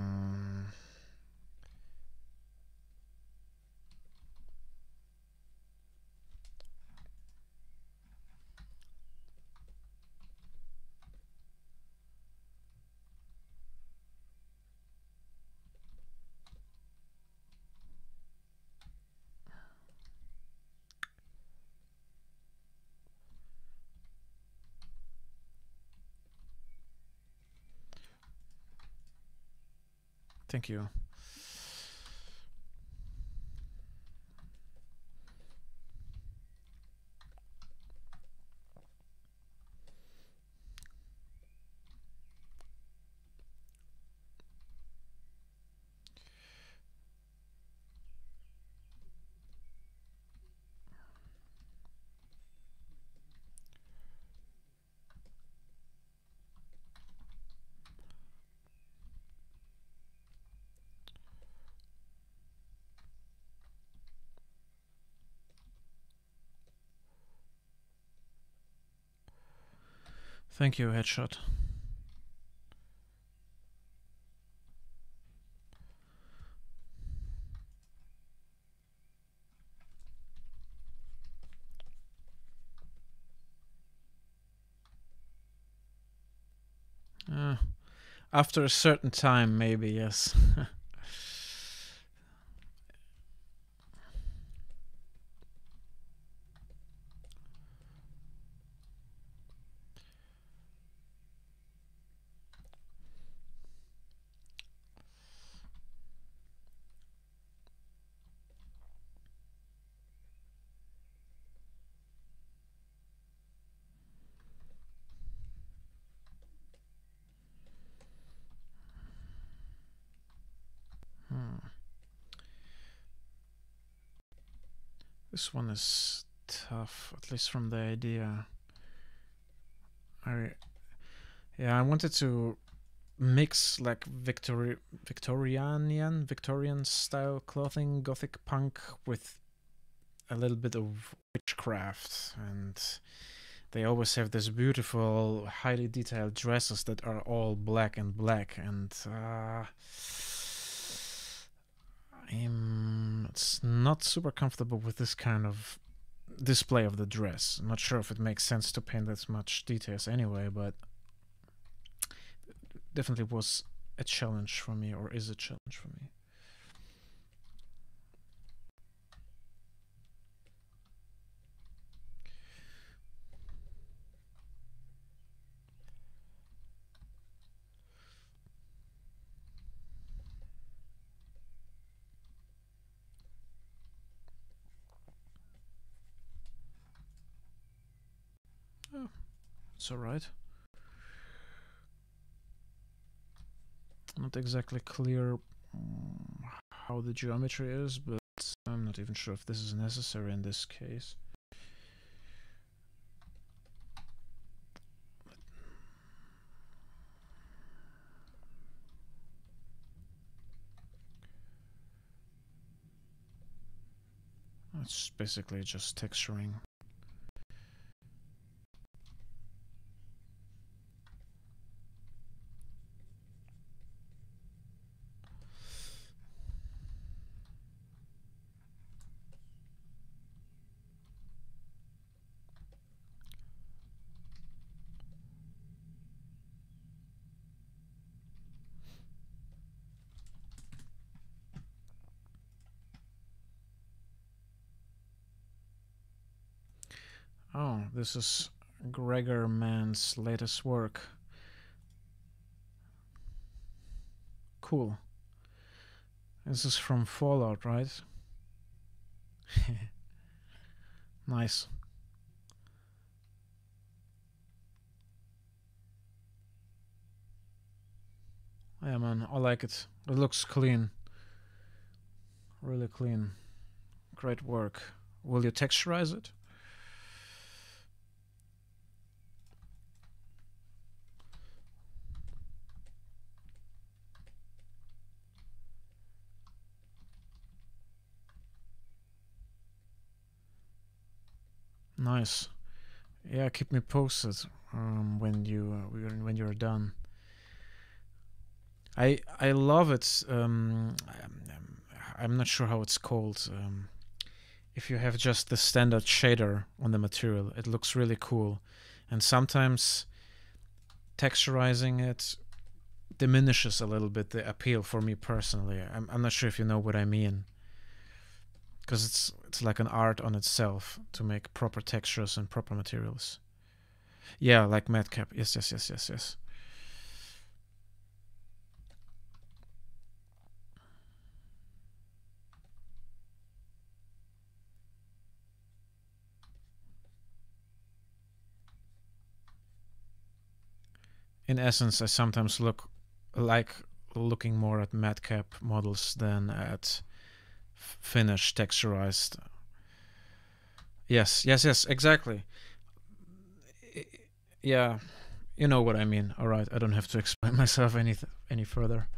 Thank you. Thank you, Headshot. After a certain time, maybe, yes. This one is tough, at least from the idea. I wanted to mix like Victorian style clothing, gothic punk, with a little bit of witchcraft, and they always have this beautiful, highly detailed dresses that are all black and black, and it's not super comfortable with this kind of display of the dress. I'm not sure if it makes sense to paint as much details anyway, but definitely was a challenge for me, or is a challenge for me. Oh, it's alright. Not exactly clear how the geometry is, but I'm not even sure if this is necessary in this case. It's basically just texturing. Oh, this is Gregor Mann's latest work. Cool. This is from Fallout, right? Nice. Yeah, man, I like it. It looks clean. Really clean. Great work. Will you texturize it? Nice. Yeah, keep me posted when you're done. I love it. I'm not sure how it's called. If you have just the standard shader on the material, it looks really cool. And sometimes texturizing it diminishes a little bit the appeal for me personally. I'm not sure if you know what I mean. Because it's like an art on itself to make proper textures and proper materials. Yeah, like Madcap. Yes. In essence, I sometimes looking more at Madcap models than at finished texturized. Yes, exactly. Yeah, you know what I mean. All right, I don't have to explain myself any further.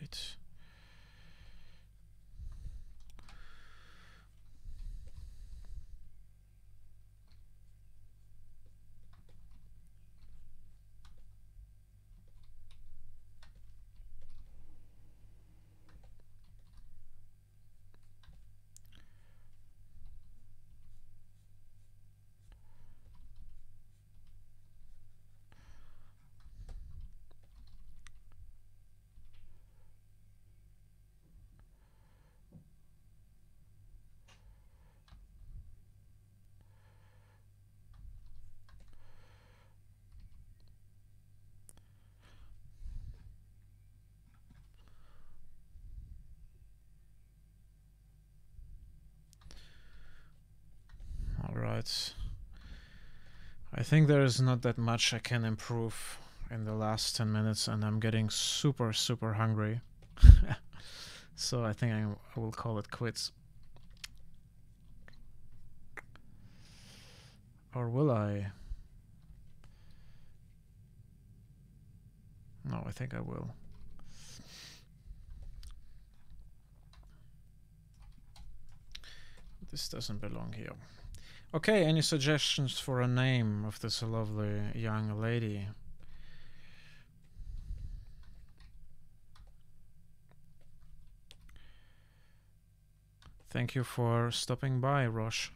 right. Alright. I think there is not that much I can improve in the last 10 minutes, and I'm getting super, super hungry. So I think I will call it quits. Or will I? No, I think I will. This doesn't belong here. Okay, any suggestions for a name of this lovely young lady? Thank you for stopping by, Rosh.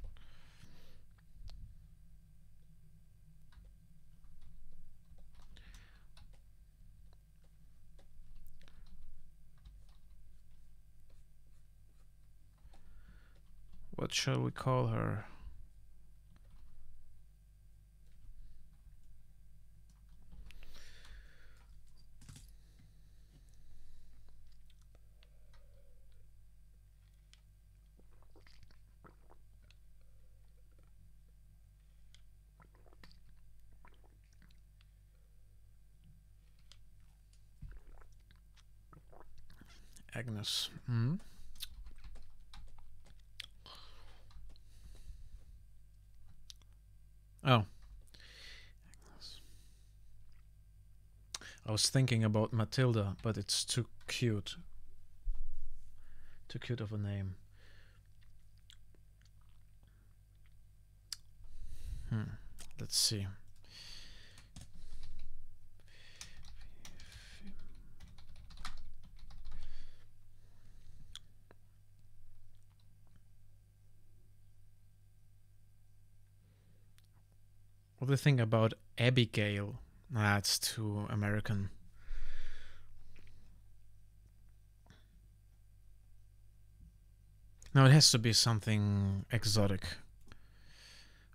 What shall we call her? Agnes. Hmm? Oh. I was thinking about Matilda, but it's too cute. Too cute of a name. Let's see. What do you think about Abigail? Nah, it's too American. No, it has to be something exotic.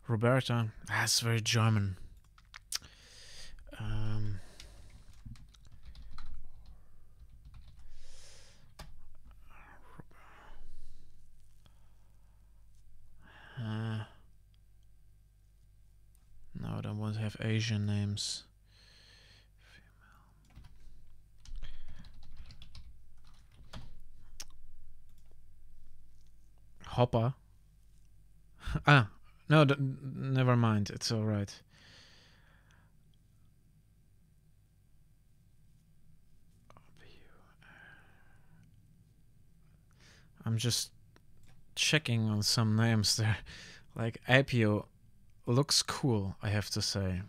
Roberta? That's very German. No, I don't want to have Asian names. Hopper? Ah, no, never mind. It's all right. I'm just checking on some names there. Like Apio looks cool, I have to say.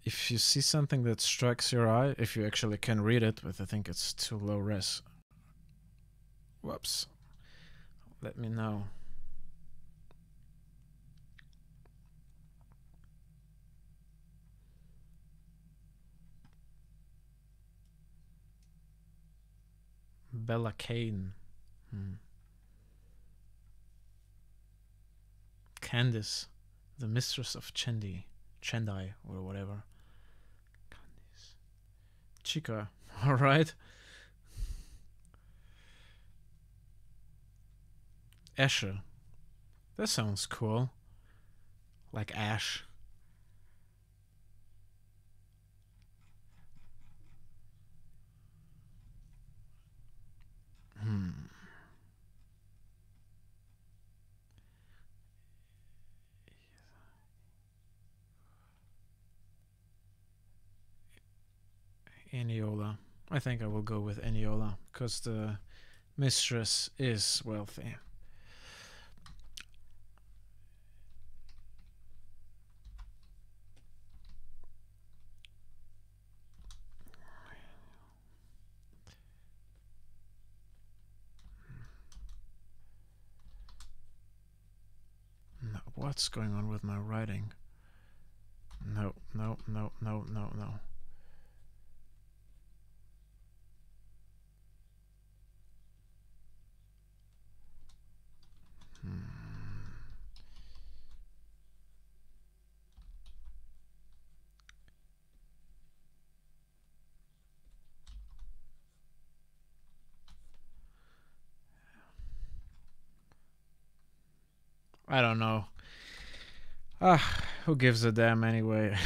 If you see something that strikes your eye, if you actually can read it, but I think it's too low res. Whoops. Let me know. Bella Kane. Candice, the mistress of Chendai, or whatever. Candice. Chica, alright. Asher. That sounds cool. Like Ash. Eniola. I think I will go with Eniola because the mistress is wealthy. No, what's going on with my writing? No, no, no, no, no, no. I don't know. Who gives a damn anyway?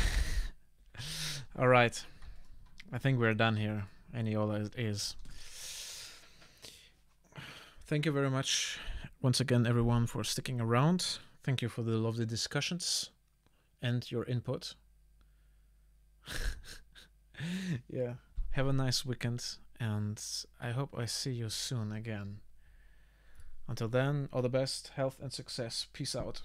Alright. I think we're done here. Eniola is. Thank you very much once again, everyone, for sticking around. Thank you for the lovely discussions and your input. Yeah. Have a nice weekend, and I hope I see you soon again. Until then, all the best, health, and success. Peace out.